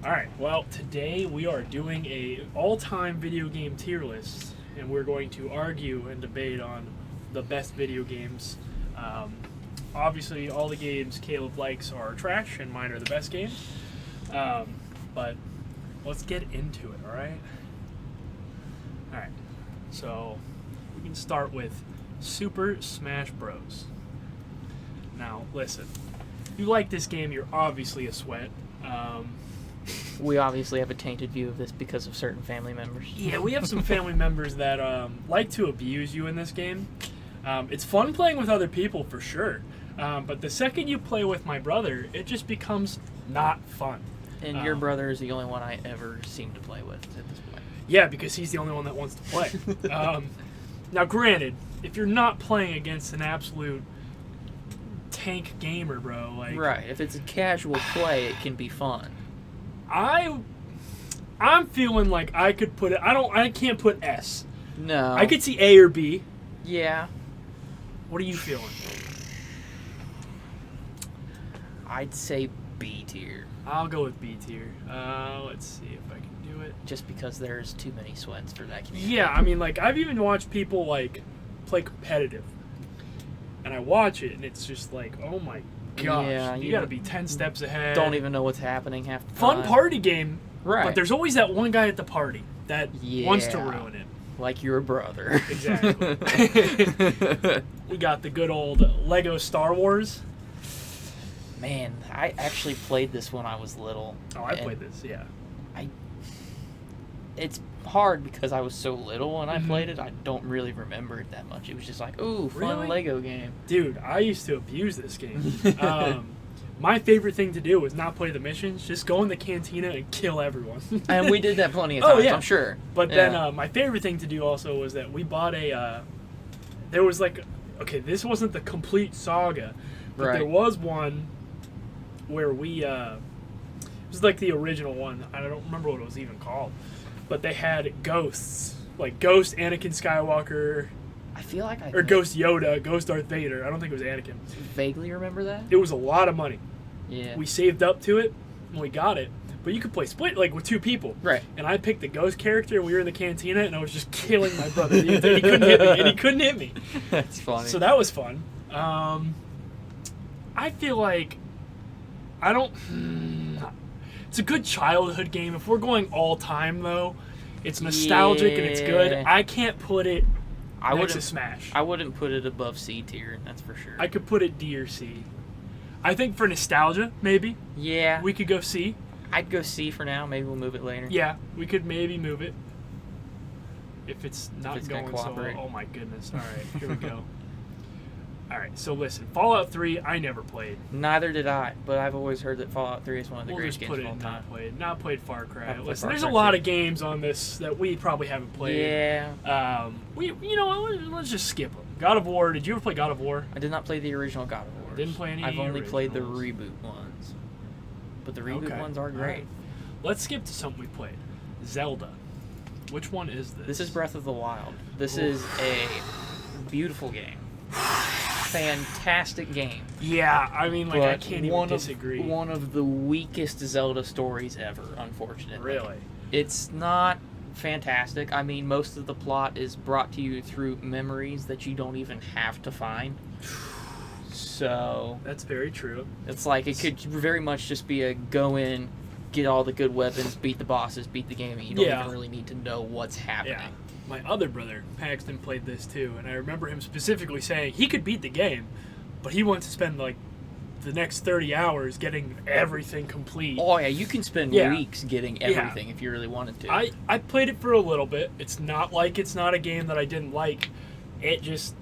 Alright, well, today we are doing a all-time video game tier list, and we're going to argue and debate on the best video games. Obviously, all the games Caleb likes are trash, and mine are the best games. But let's get into it, alright? Alright, so we can start with Super Smash Bros. Now, listen, if you like this game, you're obviously a sweat. We obviously have a tainted view of this because of certain family members. Yeah, we have some family members that like to abuse you in this game. It's fun playing with other people for sure, but the second you play with my brother, it just becomes not fun. And your brother is the only one I ever seem to play with at this point. Yeah, because he's the only one that wants to play. Now, granted, if you're not playing against an absolute tank gamer, bro, like Right, if it's a casual play, it can be fun. I'm feeling like I could put it. I can't put S. No. I could see A or B. Yeah. What are you feeling? I'd say B tier. I'll go with B tier. Let's see if I can do it. Just because there's too many sweats for that community. Yeah, I mean, like, I've even watched people, like, play competitive. And I watch it, and it's just like, oh my gosh. Yeah, you gotta be 10 steps ahead. Don't even know what's happening half the Fun time. party game, Right. but there's always that one guy at the party that wants to ruin it. Like your brother. Exactly. We got the good old Lego Star Wars. Man, I actually played this when I was little. Oh, I played this, yeah. It's hard because I was so little when I Mhm. played it. I don't really remember it that much. It was just like, ooh, fun Really? Lego game. Dude, I used to abuse this game. My favorite thing to do was not play the missions, just go in the cantina and kill everyone. And we did that plenty of Oh, times, yeah. I'm sure. But Yeah. then my favorite thing to do also was that we bought there was like, okay, this wasn't the complete saga, but Right. there was one where it was like the original one. I don't remember what it was even called. But they had ghosts, like Ghost Anakin Skywalker, I feel like I or Ghost Yoda, Ghost Darth Vader. I don't think it was Anakin. vaguely remember that. It was a lot of money. Yeah. We saved up to it, and we got it. But you could play split, like, with two people. Right. And I picked the Ghost character, and we were in the cantina, and I was just killing my brother. He couldn't hit me, and he couldn't hit me. That's funny. So that was fun. I feel like it's a good childhood game. If we're going all time, though, it's nostalgic and it's good. Yeah. I can't put it I next to wouldn't Smash. I wouldn't put it above C tier, that's for sure. I could put it D or C. I think for nostalgia, maybe Yeah. we could go C. I'd go C for now. Maybe we'll move it later. Yeah, we could maybe move it if it's not it's gonna going so cooperate. well. Oh my goodness! All right, here we go. All right, so listen, Fallout 3, I never played. Neither did I, but I've always heard that Fallout 3 is one of the We'll greatest just games put of it all in time. not played Far Cry. Haven't played Listen, Far there's Cry a lot 2. of games on this that we probably haven't played. Yeah. You know what? Let's just skip them. God of War. Did you ever play God of War? I did not play the original God of War. Didn't play any I've only played the originals. reboot ones. But the reboot Okay. ones are All great. right. Let's skip to something we played. Zelda. Which one is this? This is Breath of the Wild. This is a beautiful game. Fantastic game. Yeah, I mean, like, I But can't even disagree. One of the weakest Zelda stories ever, unfortunately. Really? It's not fantastic. I mean, most of the plot is brought to you through memories that you don't even have to find. So, That's very true. it's like it could very much just be a go in, get all the good weapons, beat the bosses, beat the game, and you don't Yeah. even really need to know what's happening. Yeah. My other brother, Paxton, played this too, and I remember him specifically saying he could beat the game, but he wanted to spend, like, the next 30 hours getting everything complete. Oh yeah, you can spend Yeah. weeks getting everything if you really wanted to. I played it for a little bit. It's not like it's not a game that I didn't like. It just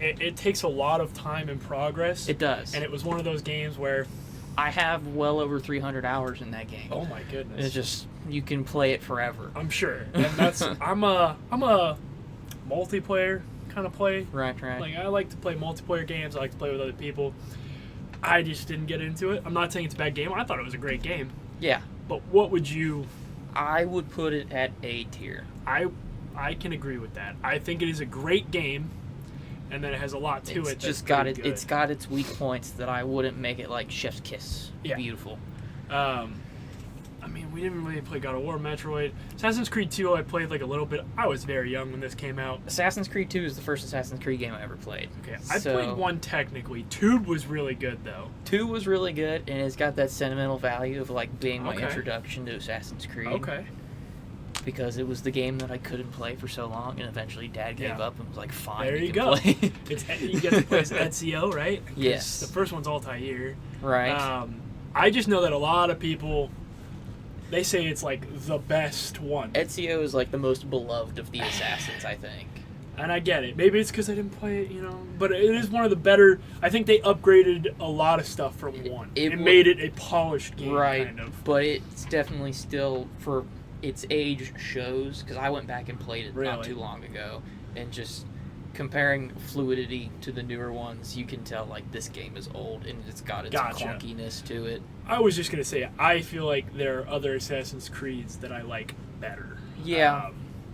it takes a lot of time and progress. It does. And it was one of those games where, I have well over 300 hours in that game. oh my goodness, It's just, you can play it forever. I'm sure. And that's I'm a multiplayer kind of play. Right. Like, I like to play multiplayer games. I like to play with other people. I just didn't get into it. I'm not saying it's a bad game. I thought it was a great game. Yeah. But what would you... I would put it at A tier. I can agree with that. I think it is a great game, and then it has a lot to it. It's just it's got its weak points that I wouldn't make it like Chef's Kiss. Yeah. Beautiful. mean, we didn't really play God of War, Metroid. Assassin's Creed 2, I played like a little bit. I was very young when this came out. Assassin's Creed 2 is the first Assassin's Creed game I ever played. Okay, I played 1 technically. 2 was really good though. 2 was really good, and it's got that sentimental value of like being my Okay. introduction to Assassin's Creed. Okay. Because it was the game that I couldn't play for so long, and eventually Dad gave Yeah. up and was like, "Fine, There you you can go. play." You get to play as Ezio, right? 'Cause Yes. The first one's Altair. Right. I just know that a lot of people, they say it's like the best one. Ezio is like the most beloved of the assassins, I think. And I get it. Maybe it's because I didn't play it, But it is one of the better. I think they upgraded a lot of stuff from 1. It made it a polished game, Right. kind of. But it's definitely still, for its age shows, because I went back and played it not Really? too long ago, and just comparing fluidity to the newer ones, you can tell like this game is old and it's got its Gotcha. clunkiness to it. I was just going to say, I feel like there are other Assassin's Creeds that I like better. Yeah.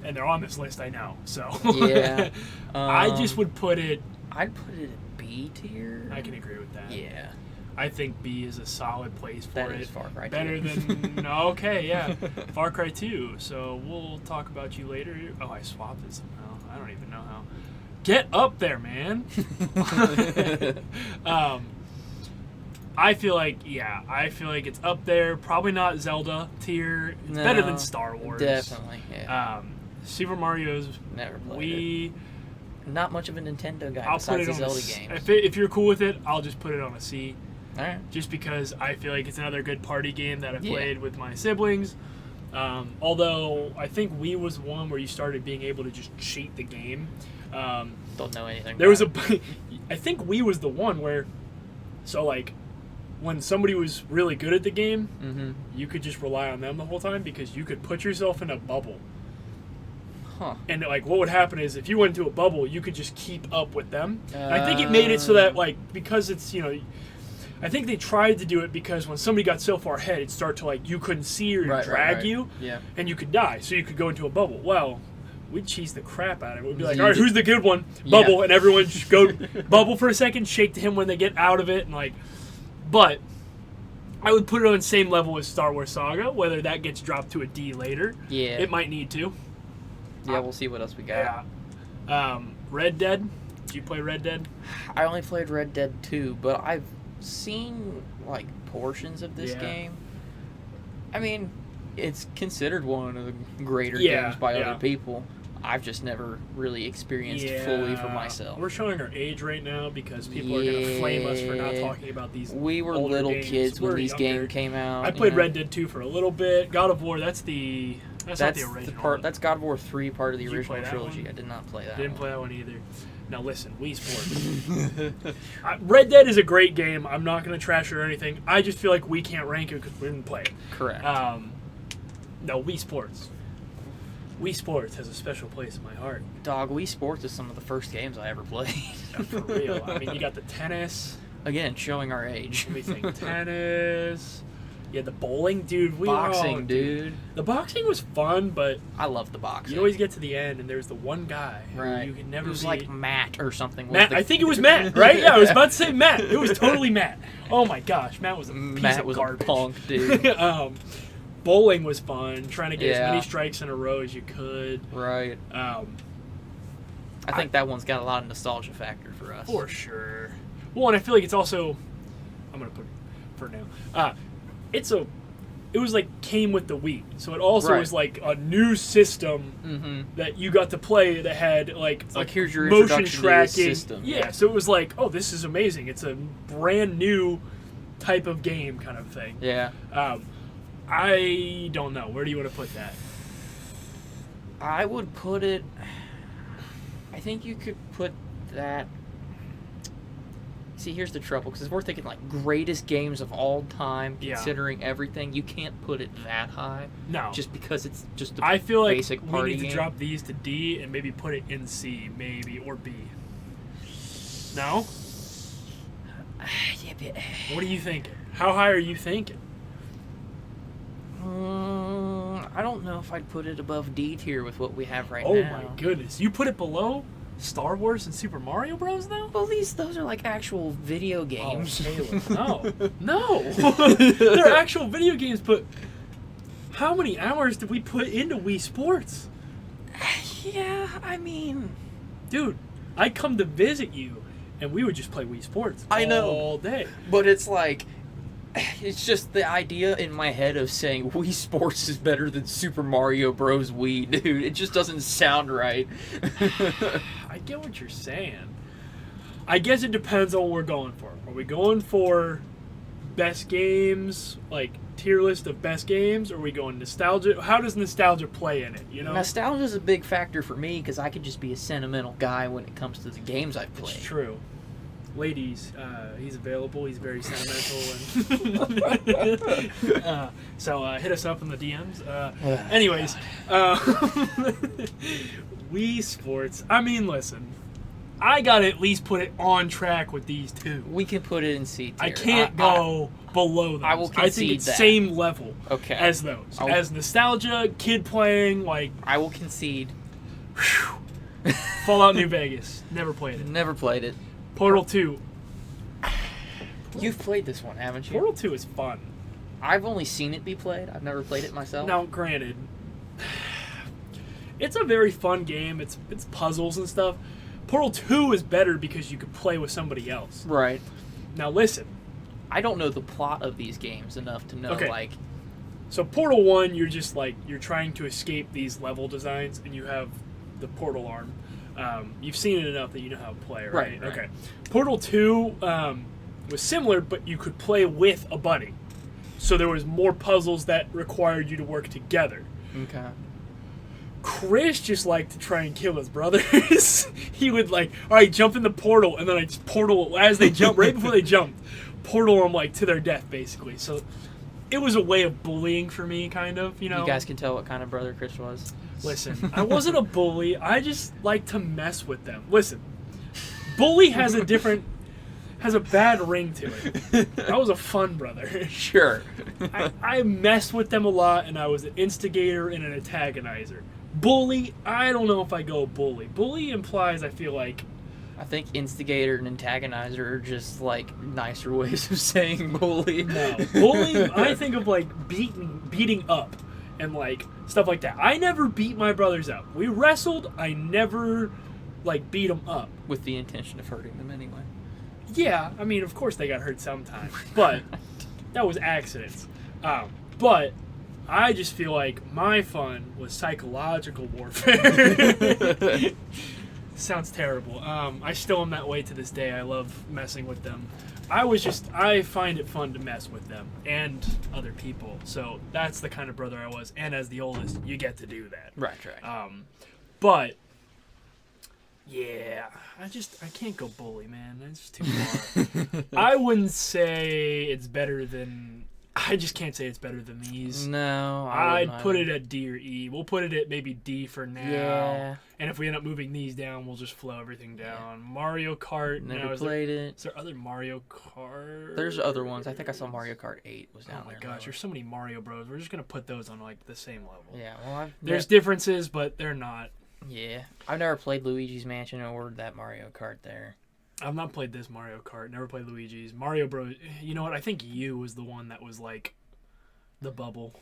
And they're on this list, I know. So Yeah. I just would put it. I'd put it in B tier. I can agree with that. Yeah. I think B is a solid place for That it. is Far Cry 2. Better than okay, yeah, Far Cry 2. So we'll talk about you later. Oh, I swapped it somehow. I don't even know how. Get up there, man. I feel like it's up there. Probably not Zelda tier. It's better than Star Wars. Definitely. Yeah. Super Mario's. Never played We. it. Not much of a Nintendo guy I'll put besides it the on Zelda a, games. if you're cool with it, I'll just put it on a C. All right. Just because I feel like it's another good party game that I've Yeah. played with my siblings. Although I think Wii was one where you started being able to just cheat the game. Don't know anything. There was about it. I think Wii was the one where, so like, when somebody was really good at the game, Mhm. you could just rely on them the whole time because you could put yourself in a bubble. Huh. And like, what would happen is if you went into a bubble, you could just keep up with them. And I think it made it so that like, because it's I think they tried to do it because when somebody got so far ahead, it'd start to like you couldn't see or drag you, Yeah. and you could die. So you could go into a bubble. Well, we'd cheese the crap out of it. We'd be like, You all right, did- who's the good one? Yeah. Bubble, and everyone just go bubble for a second, shake to him when they get out of it, and like. But I would put it on the same level as Star Wars Saga. Whether that gets dropped to a D later, Yeah. it might need to. Yeah, we'll see what else we got. Yeah. Red Dead. Did you play Red Dead? I only played Red Dead 2, but I've seen like portions of this Yeah. game. I mean, it's considered one of the greater Yeah, games by yeah. other people. I've just never really experienced fully for myself. We're showing our age right now because people are going to flame us for not Yeah. talking about these. We were older little games. kids when We're these younger. games came out. I played Red Dead 2 for a little bit. God of War, that's not the original. part. That's God of War 3, part of the Did you original play that trilogy. one? I did not play that. Didn't one. play that one either. Now listen, Wii Sports. Red Dead is a great game. I'm not going to trash it or anything. I just feel like we can't rank it because we didn't play it. Correct. No, Wii Sports. Wii Sports has a special place in my heart. Dog, Wii Sports is some of the first games I ever played. For real. I mean, you got the tennis. Again, showing our age. Let me think. Tennis. Yeah, the bowling, dude. Boxing, dude. The boxing was fun, but I love the boxing. you always get to the end, and there's the one guy right. who you can never It was beat. like Matt or something. Matt, I think it was Matt, right? Yeah, I was about to say Matt. It was totally Matt. Oh my gosh, Matt was a piece Matt of was garbage. a punk, dude. Bowling was fun. Trying to get as Yeah. many strikes in a row as you could. Right. I think that one's got a lot of nostalgia factor for us. For sure. Well, and I feel like it's also, I'm gonna put it for now. It was like came with the Wii, so it also Right. was like a new system Mm-hmm. that you got to play that had like here's your motion introduction to this tracking. system. Yeah, so it was like, oh, this is amazing. It's a brand new type of game kind of thing. Yeah. I don't know. Where do you want to put that? I would put it. I think you could put that. See, here's the trouble, because we're thinking like greatest games of all time, Yeah. considering everything. You can't put it that high, No. just because it's just a I feel like basic we party need to game. drop these to D and maybe put it in C, maybe, or B. No? Yeah, but, What are you thinking? How high are you thinking? I don't know if I'd put it above D tier with what we have right Oh now. my goodness. You put it below Star Wars and Super Mario Bros. Though? Well, those are like actual video games. Oh, Taylor, no. No. They're actual video games, but How many hours did we put into Wii Sports? Yeah, I mean, Dude, I'd come to visit you, and we would just play Wii Sports I know. all day. but it's like, it's just the idea in my head of saying Wii Sports is better than Super Mario Bros. Wii, dude. It just doesn't sound right. I get what you're saying. I guess it depends on what we're going for. Are we going for best games, like tier list of best games, or are we going nostalgia? How does nostalgia play in it, you know? Nostalgia is a big factor for me because I could just be a sentimental guy when it comes to the games I've played. It's true. Ladies, he's available. He's very sentimental. And so hit us up in the DMs. Anyways, Wii Sports. I mean, listen. I got to at least put it on track with these two. We can put it in C tier. I can't go below those. I will I think concede it's that. same level Okay. as those. As nostalgia, kid playing, like I will concede. Fallout New Vegas. Never played it. Never played it. Portal 2. You've played this one, haven't you? Portal 2 is fun. I've only seen it be played. I've never played it myself. Now, granted, it's a very fun game. It's puzzles and stuff. Portal 2 is better because you could play with somebody else. Right. Now, listen. I don't know the plot of these games enough to know, Okay. like... So, Portal 1, you're just like, you're trying to escape these level designs, and you have the portal arm. You've seen it enough that you know how to play, right? Right. Okay. Portal 2 was similar, but you could play with a buddy. So there was more puzzles that required you to work together. Okay. Chris just liked to try and kill his brothers. He would like, all right, jump in the portal, and then I just portal as they jump, right before they jumped, portal them like to their death, basically. So it was a way of bullying for me, kind of, you know. You guys can tell what kind of brother Chris was. Listen, I wasn't a bully. I just like to mess with them. Listen, bully has a bad ring to it. I was a fun brother. Sure. I messed with them a lot, and I was an instigator and an antagonizer. Bully, I don't know if I go bully. Bully implies, I feel like... I think instigator and antagonizer are just, like, nicer ways of saying bully. No. Bully, I think of, like, beating up and, like, stuff like that. I never beat my brothers up. We wrestled. I never, like, beat them up. With the intention of hurting them anyway. Yeah, I mean, of course they got hurt sometimes. But that was accidents. But... I just feel like my fun was psychological warfare. Sounds terrible. I still am that way to this day. I love messing with them. I find it fun to mess with them and other people. So that's the kind of brother I was. And as the oldest, you get to do that. Right. But, yeah, I can't go bully, man. That's just too far. I wouldn't say it's better than... I just can't say it's better than these. No, I'd put it at D or E. We'll put it at maybe D for now. Yeah. And if we end up moving these down, we'll just flow everything down. Yeah. Mario Kart. Never played it. Is there other Mario Kart? There's other ones. I think I saw Mario Kart 8 was down there. Oh my gosh, there's so many Mario Bros. We're just going to put those on like the same level. Yeah, well, there's differences, but they're not. Yeah. I've never played Luigi's Mansion or that Mario Kart there. I've not played this Mario Kart. Never played Luigi's. Mario Bros. You know what? I think U was the one that was like the bubble.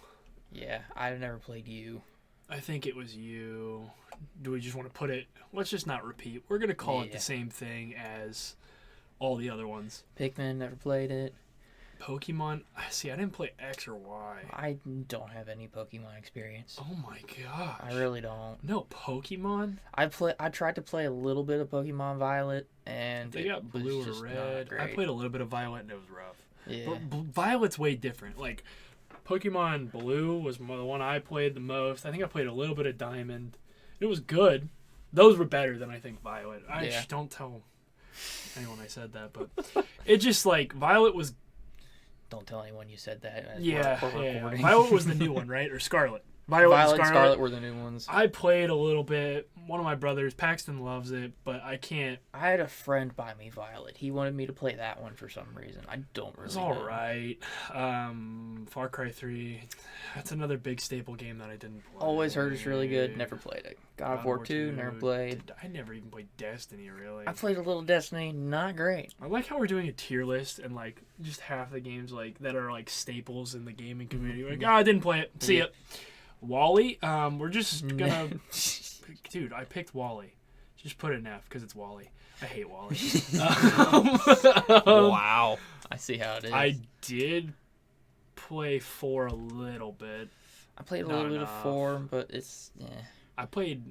Yeah, I've never played U. I think it was U. Do we just want to put it... Let's just not repeat. We're going to call it the same thing as all the other ones. Pikmin, never played it. Pokemon... See, I didn't play X or Y. I don't have any Pokemon experience. Oh my gosh. I really don't. No Pokemon? I tried to play a little bit of Pokemon Violet, and they got blue or red. I played a little bit of Violet, and it was rough. Yeah. But Violet's way different. Like, Pokemon Blue was the one I played the most. I think I played a little bit of Diamond. It was good. Those were better than I think Violet. Don't tell anyone I said that, but it just like Violet was. Don't tell anyone you said that. Yeah. Violet was the new one, right? Or Scarlet? Violet and Scarlet were the new ones. I played a little bit. One of my brothers, Paxton, loves it, but I can't. I had a friend buy me Violet. He wanted me to play that one for some reason. I don't really It's know. alright. Far Cry 3. That's another big staple game that I didn't play. Always heard it's really good. Never played it. God of War 2, never played. I never even played Destiny, really. I played a little Destiny. Not great. I like how we're doing a tier list and like just half the games like that are like staples in the gaming community. Like, I didn't play it. See ya. Wally. We're just gonna. Dude, I picked Wally. Just put it in F because it's Wally. I hate Wally. Wow. I see how it is. I did play 4 a little bit. I played a Not little bit of enough. 4, but it's I played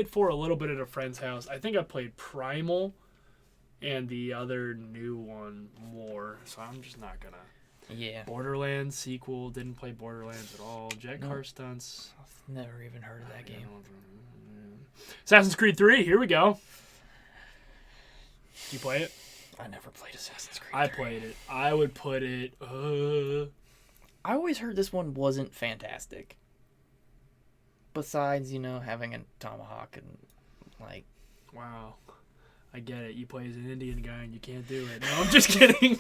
4 a little bit at a friend's house. I think I played Primal and the other new one more. So I'm just not gonna. yeah. Borderlands sequel. Didn't play Borderlands at all. Jet Car Nope. Stunts. I've never even heard of that game. Assassin's Creed 3. Here we go. Did you play it? I never played Assassin's Creed. I played it. I would put it. I always heard this one wasn't fantastic. Besides, having a tomahawk and like. Wow. I get it. You play as an Indian guy and you can't do it. No, I'm just kidding.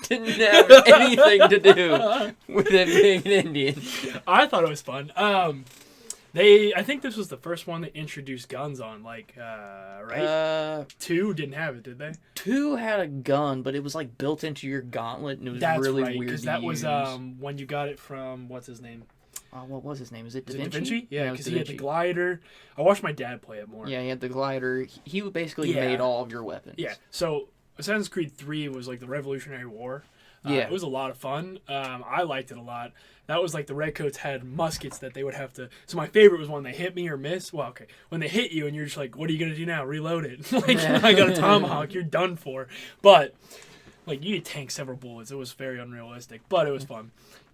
Didn't have anything to do with it being an Indian. I thought it was fun. I think this was the first one that introduced guns on, like, right? 2 didn't have it, did they? 2 had a gun, but it was like built into your gauntlet, and it was That's really right, weird because to that was use. when you got it from what's his name? What was his name? Is it Da Is it Vinci? Da Vinci? Yeah, it was because Da he had the Vinci. glider. I watched my dad play it more. Yeah, he had the glider. He basically Yeah. made all of your weapons. Yeah. So Assassin's Creed 3 was like the Revolutionary War. Yeah. It was a lot of fun. I liked it a lot. That was like the Redcoats had muskets that they would have to. So my favorite was when they hit me or miss. Well, okay, when they hit you and you're just like, "What are you gonna do now? Reload it." Like I got a tomahawk, you're done for. But like you could tank several bullets. It was very unrealistic, but it was fun.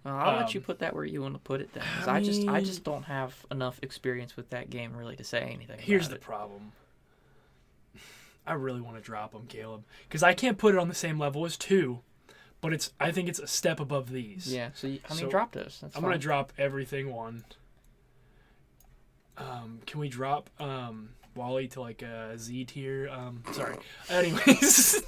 I'll let you put that where you want to put it then. 'Cause I I mean- just don't have enough experience with that game really to say anything. Here's about the it. problem. I really want to drop them, Caleb, because I can't put it on the same level as 2, but I think it's a step above these. Yeah. So So, drop this. That's I'm fine. gonna drop everything 1. Can we drop Wally to like a Z tier? Sorry. Anyways.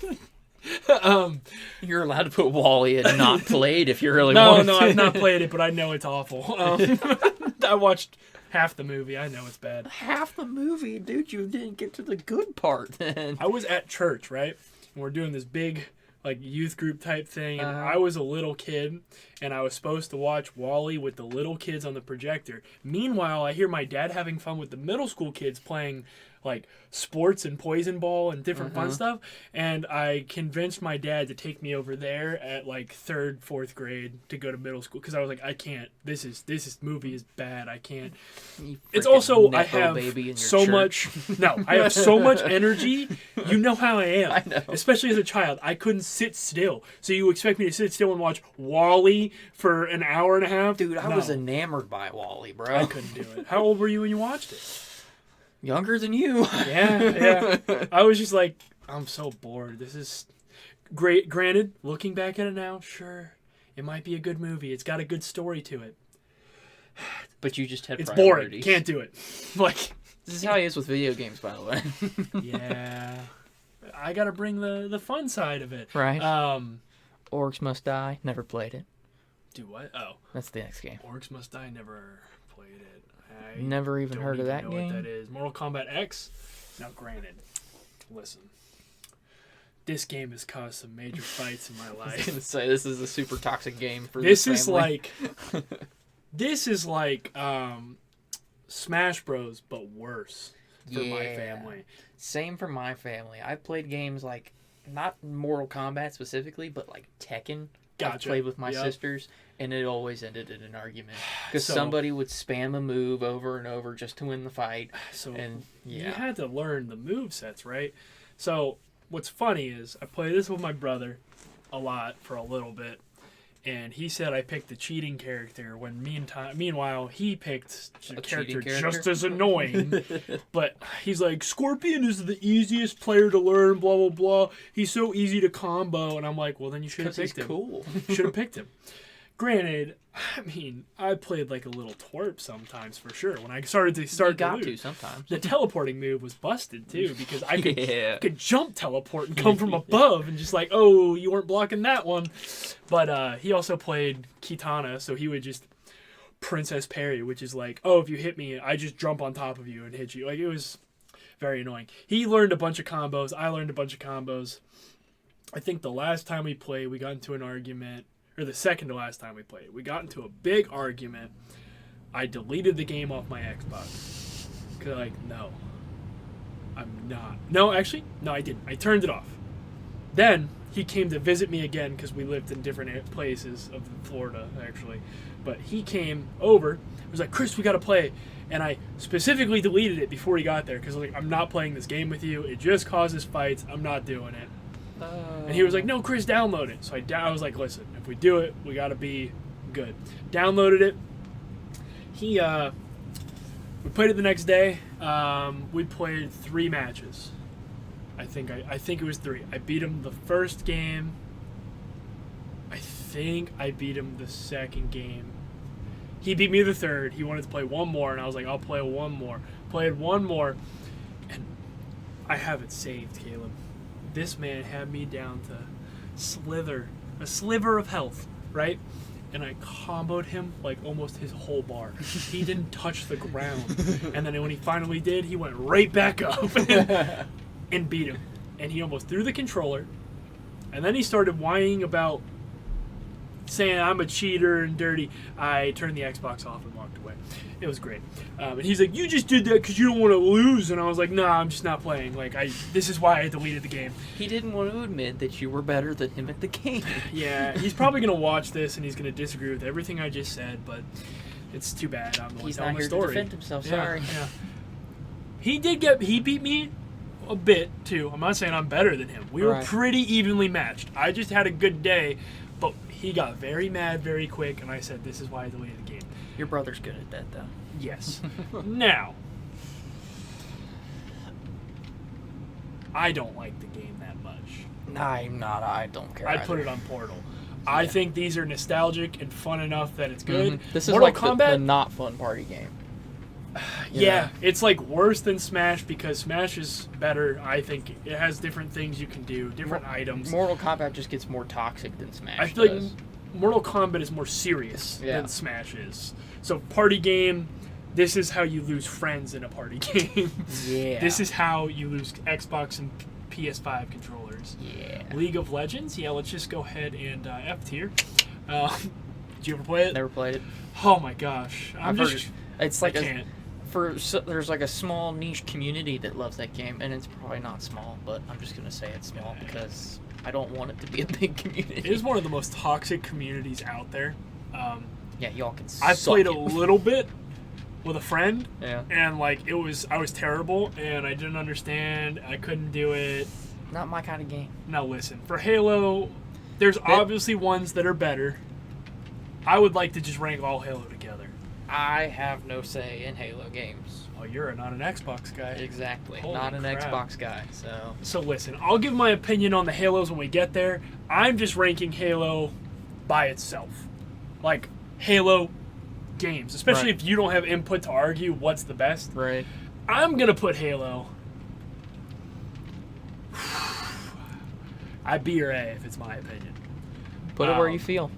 You're allowed to put Wally and not played if you really No, want. I've not played it, but I know it's awful. I watched half the movie. I know it's bad. Half the movie, dude. You didn't get to the good part. Then I was at church, right? And we're doing this big like youth group type thing, and Uh-huh. I was a little kid, and I was supposed to watch Wall-E with the little kids on the projector. Meanwhile, I hear my dad having fun with the middle school kids playing like sports and poison ball and different fun stuff, and I convinced my dad to take me over there at like 3rd, 4th grade to go to middle school because I was like, I can't. This movie is bad. I can't. You It's freaking also I Nepo have baby in your so church. much. No, I have so much energy. You know how I am. I know. Especially as a child, I couldn't sit still. So you expect me to sit still and watch Wall-E for an hour and a half? Dude, I No, was enamored by Wall-E, bro. I couldn't do it. How old were you when you watched it? Younger than you. Yeah. I was just like, I'm so bored. This is great. Granted, looking back at it now, sure, it might be a good movie. It's got a good story to it. But you just had It's boring. priorities. Can't do it. Like, This is how he is with video games, by the way. yeah. I gotta bring the fun side of it. Right. Um, Orcs Must Die. Never played it. do what? Oh, That's the next game. Orcs Must Die. Never played it. I Never even don't heard of even that know game. what that is. Mortal Kombat X. Now, granted, listen, this game has caused some major fights in my I was life. gonna say this is a super toxic game for This this is family. like Smash Bros, but worse for my Yeah. family. Same for my family. I played games like not Mortal Kombat specifically, but like Tekken. I've Gotcha. played with my Yep. sisters, and it always ended in an argument because So- somebody would spam a move over and over just to win the fight. So And you yeah, had to learn the move sets, right? So what's funny is I played this with my brother a lot for a little bit, and he said I picked the cheating character when meanwhile he picked a character cheating just character? as annoying. But he's like, Scorpion is the easiest player to learn, blah blah blah. He's so easy to combo, and I'm like, well then you should have because he's picked him. cool. Should have picked him. Granted, I mean, I played like a little twerp sometimes for sure. When I started to You got loot, to sometimes. the teleporting move was busted too because I could Yeah. I could jump teleport and come from above and just like, oh, you weren't blocking that one. But he also played Kitana, so he would just princess parry, which is like, oh, if you hit me, I just jump on top of you and hit you. Like, it was very annoying. He learned a bunch of combos. I learned a bunch of combos. I think the last time we played, we got into an argument, or the second to last time we played, we got into a big argument. I deleted the game off my Xbox. Because, like, no. I'm not. No, actually, no, I didn't. I turned it off. Then, he came to visit me again, because we lived in different places of Florida, actually. But he came over, was like, Chris, we got to play. And I specifically deleted it before he got there, because like, I'm not playing this game with you. It just causes fights. I'm not doing it. And he was like, no, Chris, download it. So I was like, listen, if we do it, we got to be good. Downloaded it. We played it the next day. We played 3 matches. I think it was 3. I beat him the first game. I think I beat him the second game. He beat me the third. He wanted to play one more, and I was like, I'll play one more. Played one more, and I have it saved, Caleb. This man had me down to a sliver of health, right? And I comboed him like almost his whole bar. He didn't touch the ground. And then when he finally did, he went right back up and beat him. And he almost threw the controller. And then he started whining about saying I'm a cheater and dirty. I turned the Xbox off and walked away. It was great. And he's like, you just did that because you don't want to lose. And I was like, nah, I'm just not playing. Like, this is why I deleted the game. He didn't want to admit that you were better than him at the game. Yeah, he's probably going to watch this and he's going to disagree with everything I just said, but it's too bad. I'm the one He's telling not the here story. to defend himself. Yeah, Sorry. yeah. He beat me a bit, too. I'm not saying I'm better than him. We were Right. pretty evenly matched. I just had a good day, but he got very mad very quick, and I said, this is why I deleted the game. Your brother's good at that, though. Yes. Now, I don't like the game that much. I'm not. I don't care. I'd put it on Portal. I think these are nostalgic and fun enough that it's good. Mhm. This is Mortal like Kombat, the not fun party game. yeah, it's like worse than Smash because Smash is better. I think it has different things you can do, different items. Mortal Kombat just gets more toxic than Smash. I feel does. like Mortal Kombat is more serious Yeah. than Smash is. So party game, this is how you lose friends in a party game. Yeah. This is how you lose Xbox and PS5 controllers. Yeah. League of Legends, yeah, let's just go ahead and F tier. Did you ever play it? Never played it. Oh my gosh. I've heard it's like I can't. there's like a small niche community that loves that game, and it's probably not small, but I'm just gonna say it's small because I don't want it to be a big community. It is one of the most toxic communities out there. Yeah, y'all can. I've suck played it. a little bit with a friend, Yeah. and like I was terrible, and I didn't understand. I couldn't do it. Not my kind of game. Now listen, for Halo, there's obviously ones that are better. I would like to just rank all Halo together. I have no say in Halo games. Oh, you're not an Xbox guy. Exactly. Holy Not an crap. Xbox guy. So. So listen, I'll give my opinion on the Halos when we get there. I'm just ranking Halo by itself. Like, Halo games. Especially Right. if you don't have input to argue what's the best. Right. I'm going to put Halo. I'd B or A if it's my opinion. Put it where you feel.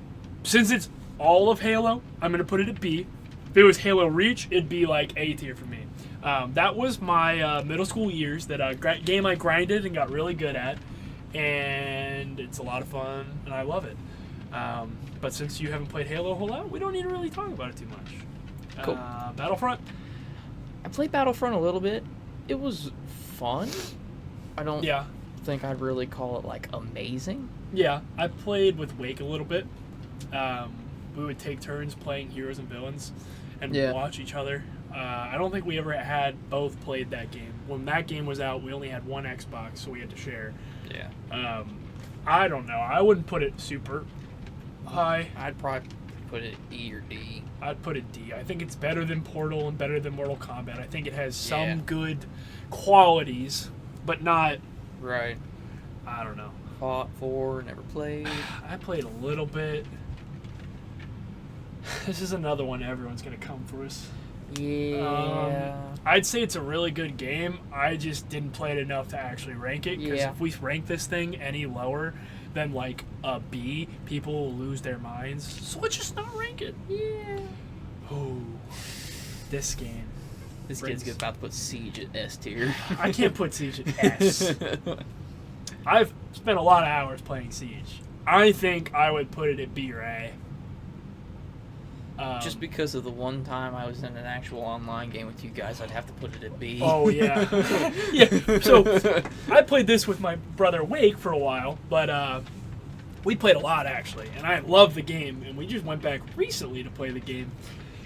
Since it's all of Halo, I'm going to put it at B. If it was Halo Reach, it'd be like A tier for me. That was my middle school years, that game I grinded and got really good at. And it's a lot of fun, and I love it. But since you haven't played Halo a whole lot, we don't need to really talk about it too much. Cool. Battlefront? I played Battlefront a little bit. It was fun. I don't Yeah. think I'd really call it like amazing. Yeah, I played with Wake a little bit. We would take turns playing heroes and villains and Yeah. watch each other. I don't think we ever had both played that game. When that game was out, we only had one Xbox, so we had to share. Yeah. I don't know. I wouldn't put it super high. I'd probably put it E or D. I'd put it D. I think it's better than Portal and better than Mortal Kombat. I think it has some Yeah. good qualities, but not, Right. I don't know. Fought for, never played. I played a little bit. This is another one everyone's gonna come for us. Yeah. I'd say it's a really good game. I just didn't play it enough to actually rank it. Because Yeah. if we rank this thing any lower than like a B, people will lose their minds. So let's just not rank it. Yeah. Oh, this game. This Brings- kid's about to put Siege at S tier. I can't put Siege at S. I've spent a lot of hours playing Siege. I think I would put it at B or A. Just because of the one time I was in an actual online game with you guys, I'd have to put it at B. Oh, yeah. Yeah, so I played this with my brother Wake for a while, but we played a lot, actually, and I love the game, and we just went back recently to play the game,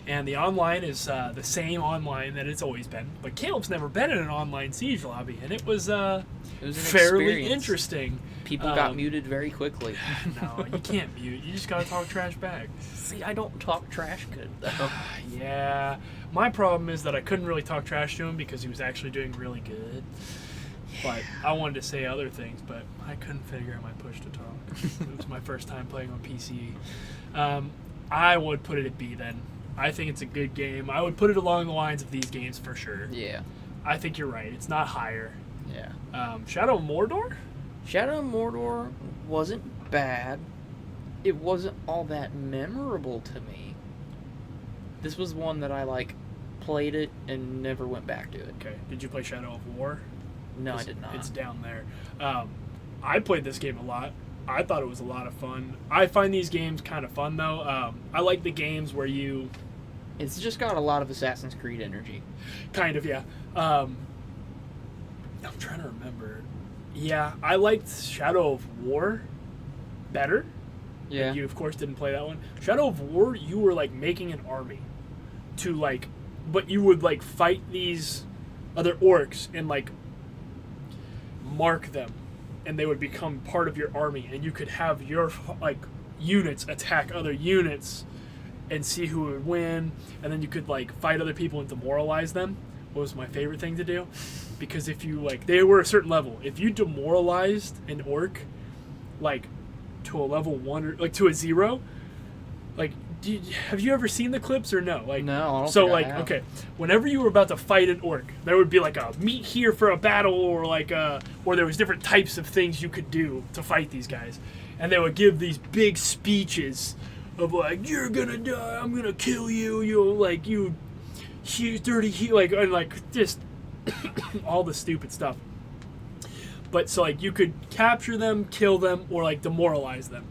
and the online is the same online that it's always been, but Caleb's never been in an online Siege lobby, and it was It was an fairly experience. interesting. People got muted very quickly. No, you can't mute. You just gotta talk trash back. See, I don't talk trash good, though. Yeah. My problem is that I couldn't really talk trash to him because he was actually doing really good. But I wanted to say other things, but I couldn't figure out my push to talk. It was my first time playing on PC. I would put it at B then. I think it's a good game. I would put it along the lines of these games for sure. Yeah. I think you're right. It's not higher. Yeah. Shadow of Mordor? Shadow of Mordor wasn't bad. It wasn't all that memorable to me. This was one that I, played it and never went back to it. Okay. Did you play Shadow of War? No, I did not. It's down there. I played this game a lot. I thought it was a lot of fun. I find these games kind of fun, though. I like the games where you... It's just got a lot of Assassin's Creed energy. Kind of, yeah. I'm trying to remember. Yeah, I liked Shadow of War better. Yeah. You, of course, didn't play that one. Shadow of War, you were, making an army to, but you would, fight these other orcs and, mark them. And they would become part of your army. And you could have your, units attack other units and see who would win. And then you could, fight other people and demoralize them. What was my favorite thing to do? Because if you, they were a certain level. If you demoralized an orc, to a level 1 or, to a 0, have you ever seen the clips or no? No, I don't so, think I have. okay, whenever you were about to fight an orc, there would be, a meet here for a battle or, or there was different types of things you could do to fight these guys. And they would give these big speeches of, you're gonna die, I'm gonna kill you, you dirty, and, just all the stupid stuff. But, so, you could capture them, kill them, or, demoralize them.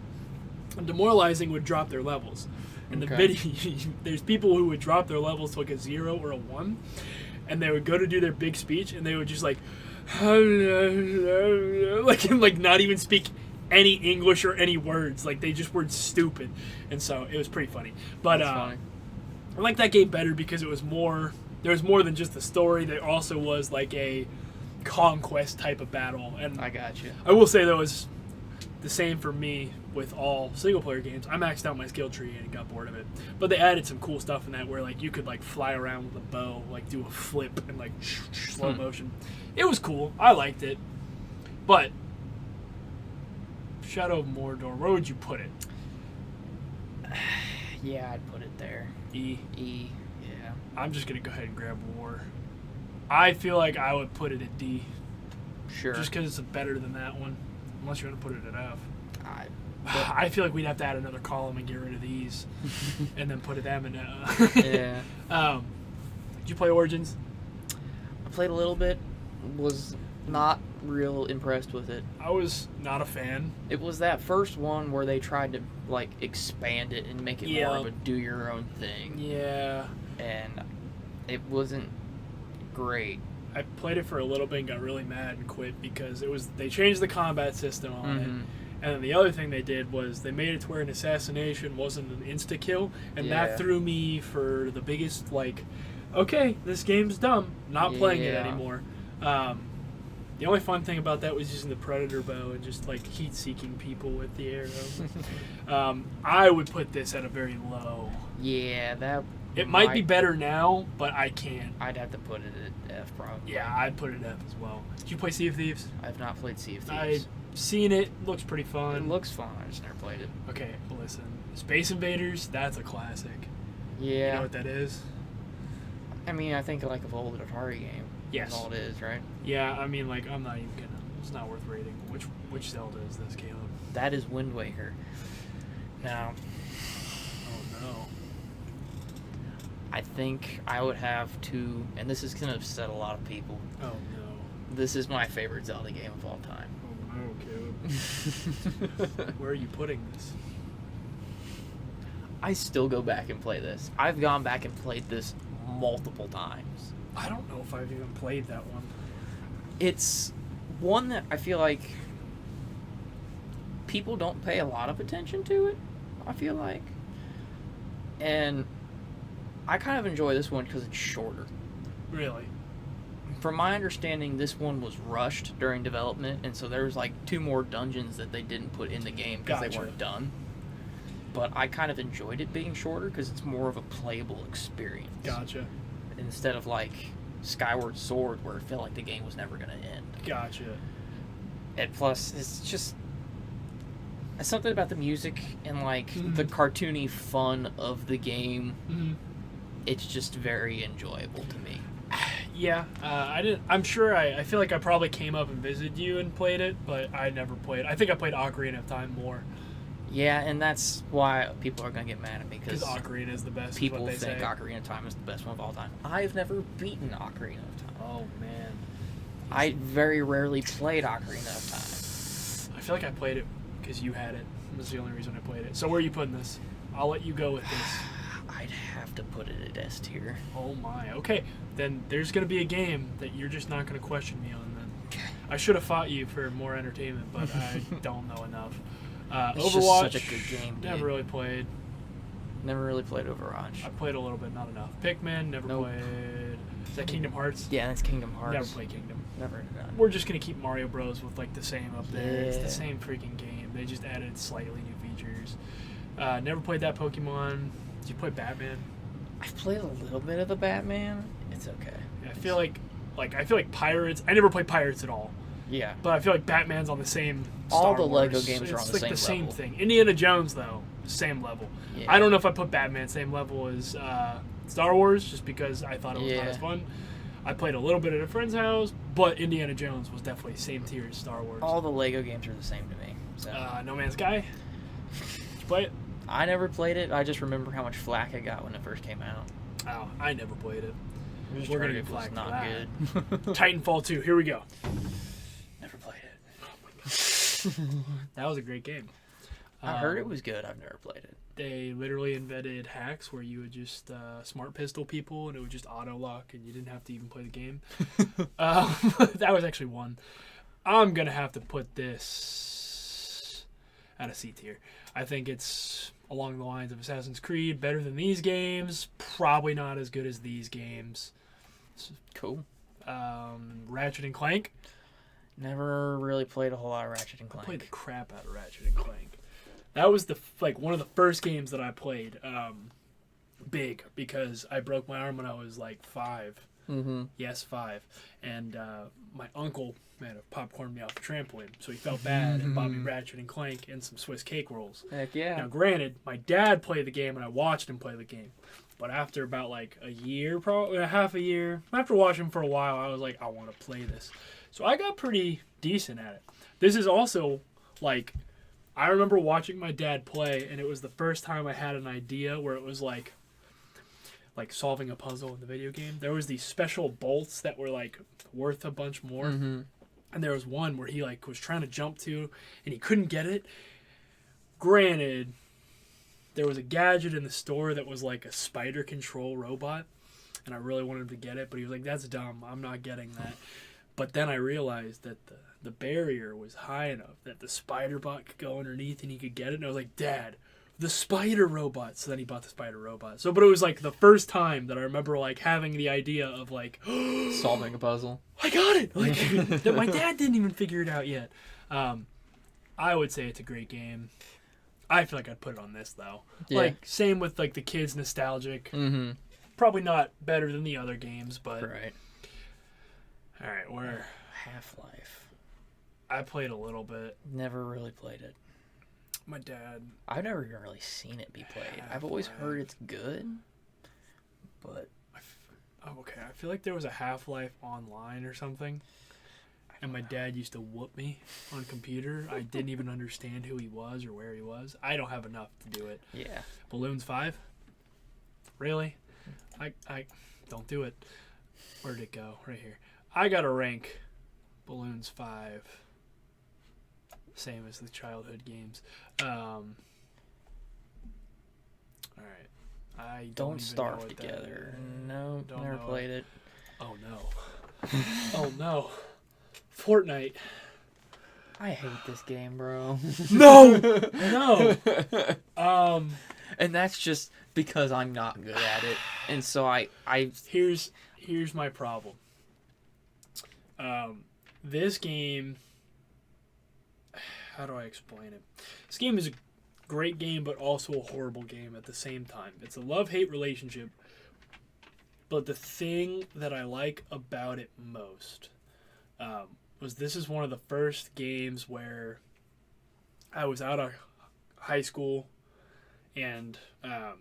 And demoralizing would drop their levels. In the Okay. video, there's people who would drop their levels to, a 0 or a 1, and they would go to do their big speech, and they would just, and, not even speak any English or any words. They just were stupid. And so, it was pretty funny. But, That's funny. I like that game better because it was more... There was more than just the story. There also was, a conquest type of battle. And I got you. I will say, though, it's the same for me with all single-player games. I maxed out my skill tree and got bored of it. But they added some cool stuff in that where, you could, fly around with a bow, do a flip and, slow motion. It was cool. I liked it. But Shadow of Mordor, where would you put it? Yeah, I'd put it there. E. E. Yeah. I'm just going to go ahead and grab War. I feel like I would put it at D. Sure. Just because it's better than that one. Unless you're going to put it at F. I, I feel like we'd have to add another column and get rid of these. And then put it M and yeah. Did you play Origins? I played a little bit. Was not real impressed with it. I was not a fan. It was that first one where they tried to expand it and make it more of a do your own thing. Yeah. And it wasn't great. I played it for a little bit and got really mad and quit because they changed the combat system on it. And then the other thing they did was they made it to where an assassination wasn't an insta-kill, and that threw me for the biggest, okay, this game's dumb, not playing it anymore. The only fun thing about that was using the Predator bow and just, heat-seeking people with the arrow. I would put this at a very low. Yeah, that... It might be better now, but I can't. I'd have to put it at F, probably. Yeah, I'd put it at F as well. Did you play Sea of Thieves? I've not played Sea of Thieves. I've seen it. Looks pretty fun. It looks fun. I just never played it. Okay, listen. Space Invaders, that's a classic. Yeah. You know what that is? I mean, I think like of old Atari game. Yes. That's all it is, right? Yeah, I mean, like, I'm not even gonna. It's not worth rating. Which Zelda is this, Caleb? That is Wind Waker. Now, Oh no. I think I would have to, and this is gonna upset a lot of people. Oh no. This is my favorite Zelda game of all time. Oh no, Caleb. Where are you putting this? I still go back and play this. I've gone back and played this multiple times. I don't know if I've even played that one. It's one that I feel like people don't pay a lot of attention to it, I feel like. And I kind of enjoy this one because it's shorter. Really? From my understanding, this one was rushed during development, and so there was like 2 more dungeons that they didn't put in the game because they Gotcha. weren't done. But I kind of enjoyed it being shorter because it's more of a playable experience. Gotcha. Instead of like Skyward Sword, where it felt like the game was never going to end. Gotcha. And plus, it's just something about the music and like Mhm. the cartoony fun of the game. Mm-hmm. It's just very enjoyable to me. Yeah, I didn't. I'm sure. I feel like I probably came up and visited you and played it, but I never played. I think I played Ocarina of Time more Yeah, and that's why people are going to get mad at me because because Ocarina is the best. is people what they think say. Ocarina of Time is the best one of all time. I've never beaten Ocarina of Time. Oh man, I very rarely played Ocarina of Time. I feel like I played it because you had it. That was the only reason I played it. So where are you putting this? I'll let you go with this. I'd have to put it at S tier. Oh my. Okay, then there's gonna be a game that you're just not gonna question me on. Then Okay. I should have fought you for more entertainment, but I don't know enough. It's Overwatch. just such a good game, dude. Never really played. Never really played Overwatch. I played a little bit, not enough. Pikmin, never Nope. played. Is that Kingdom Hearts? Yeah, that's Kingdom Hearts. Never played Kingdom. Never done. We're just gonna keep Mario Bros with like the same up there. It's Yeah. the same freaking game. They just added slightly new features. Never played that Pokemon. Did you play Batman? I've played a little bit of the Batman. It's okay. I feel like Pirates. I never played Pirates at all. Yeah. But I feel like Batman's on the same. All Star the Lego Wars. games are on It's the like same level. thing. Indiana Jones though, same level. Yeah. I don't know if I put Batman same level as Star Wars, just because I thought it was not Yeah. as fun. I played a little bit at a friend's house, but Indiana Jones was definitely same tier as Star Wars. All the Lego games are the same to me. So No Man's Sky. Did you play it? I never played it. I just remember how much flack I got when it first came out. Oh, I never played it. Just We're heard gonna it get was flack for not that. good. Titanfall 2. Here we go. Never played it. That was a great game. I heard it was good. I've never played it. They literally invented hacks where you would just smart pistol people and it would just auto lock and you didn't have to even play the game. That was actually one. I'm gonna have to put this at a C tier. I think it's along the lines of Assassin's Creed, better than these games. Probably not as good as these games. Cool. Ratchet and Clank. Never really played a whole lot of Ratchet and I Clank. played the crap out of Ratchet and Clank. That was one of the first games that I played big because I broke my arm when I was like 5. Mm-hmm. Yes, 5. And my uncle had popcorned me off the trampoline, so he felt bad and bought me Ratchet and Clank and some Swiss cake rolls. Heck yeah. Now, granted, my dad played the game and I watched him play the game. But after about like a year, probably half a year, after watching him for a while, I was like, I want to play this. So I got pretty decent at it. This is also like, I remember watching my dad play, and it was the first time I had an idea where it was like solving a puzzle in the video game. There was these special bolts that were like worth a bunch more. Mm-hmm. And there was one where he like was trying to jump to and he couldn't get it. Granted, there was a gadget in the store that was like a spider control robot, and I really wanted him to get it, but he was like, that's dumb, I'm not getting that. But then I realized that the barrier was high enough that the spider bot could go underneath and he could get it, and I was like, Dad, the spider robot. So then he bought the spider robot. So, but it was like the first time that I remember like having the idea of like Solving a puzzle. I got it. Like that my dad didn't even figure it out yet. I would say it's a great game. I feel like I'd put it on this though. Yeah. Like same with like the kids nostalgic. Mm-hmm. Probably not better than the other games, but Right. all right. Where Half-Life. I played a little bit. Never really played it. My dad. I've never even really seen it be played. I've always heard it's good. but Oh, okay. I feel like there was a Half-Life Online or something, and my dad used to whoop me on computer. I didn't even understand who he was or where he was. I don't have enough to do it. yeah. Balloons 5? Really? I don't do it. Where'd it go? Right here. I gotta rank Balloons 5. Same as the childhood games. Alright. I Don't even Starve know what that Together. is. No, Don't never know played it. Oh no. Oh no. Fortnite. I hate this game, bro. No! No! And that's just because I'm not good at it. And so I Here's my problem. This game, how do I explain it? This game is a great game, but also a horrible game at the same time. It's a love-hate relationship, but the thing that I like about it most was this is one of the first games where I was out of high school, and I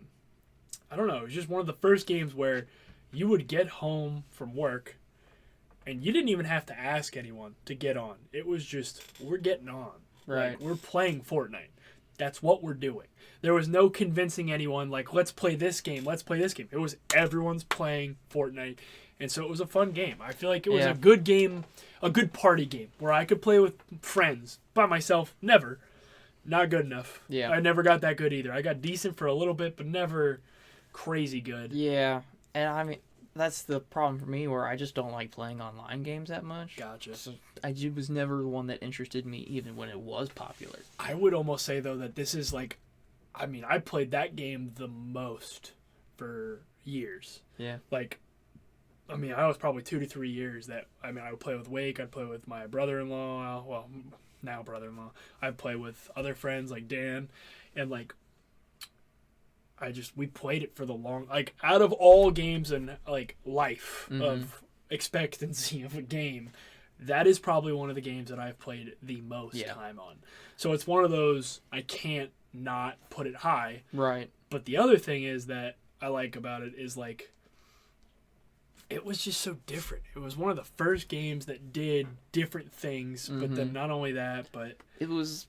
don't know, it was just one of the first games where you would get home from work and you didn't even have to ask anyone to get on. It was just, we're getting on. Right. Like, we're playing Fortnite. That's what we're doing. There was no convincing anyone, like, let's play this game, let's play this game. It was everyone's playing Fortnite. And so it was a fun game. I feel like it was a good game, a good party game, where I could play with friends. By myself, never. Not good enough. Yeah. I never got that good either. I got decent for a little bit, but never crazy good. Yeah, and I mean that's the problem for me where I just don't like playing online games that much. Gotcha. So was never the one that interested me even when it was popular. I would almost say, though, that this is like, I mean, I played that game the most for years. Yeah. Like, I mean, I was probably 2 to 3 years that, I mean, I would play with Wake, I'd play with my brother-in-law, well, now brother-in-law. I'd play with other friends like Dan, and like, we played it for the long, like, out of all games in, like, life of expectancy of a game, that is probably one of the games that I've played the most time on. So it's one of those, I can't not put it high. Right. But the other thing is that I like about it is, like, it was just so different. It was one of the first games that did different things, but then not only that, but it was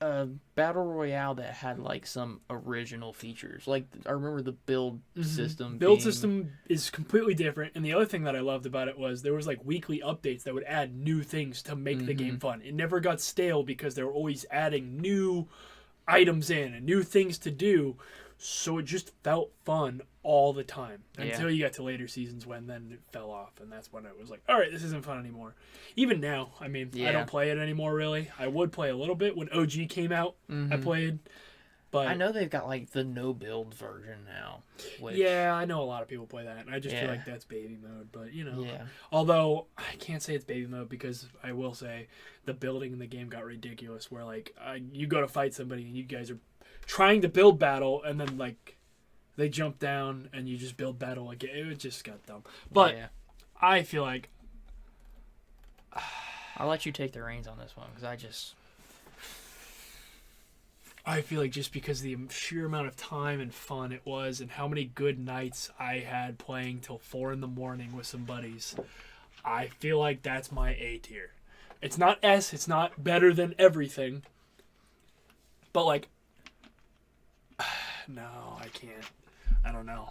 a battle royale that had like some original features. Like I remember the build system. System is completely different. And the other thing that I loved about it was there was like weekly updates that would add new things to make the game fun. It never got stale because they were always adding new items in and new things to do. So it just felt fun all the time until you got to later seasons when then it fell off. And that's when it was like, all right, this isn't fun anymore. Even now, I mean, I don't play it anymore, really. I would play a little bit when OG came out. I played. But I know they've got like the no build version now. Which, yeah, I know a lot of people play that. And I just feel like that's baby mode. But, you know. Yeah. Although, I can't say it's baby mode because I will say the building in the game got ridiculous where, like, you go to fight somebody and you guys are trying to build battle, and then like they jump down and you just build battle again. It just got dumb. But I feel like I'll let you take the reins on this one because I feel like just because of the sheer amount of time and fun it was and how many good nights I had playing till 4 a.m. with some buddies, I feel like that's my A tier. It's not S, it's not better than everything, but like, no, I can't. I don't know.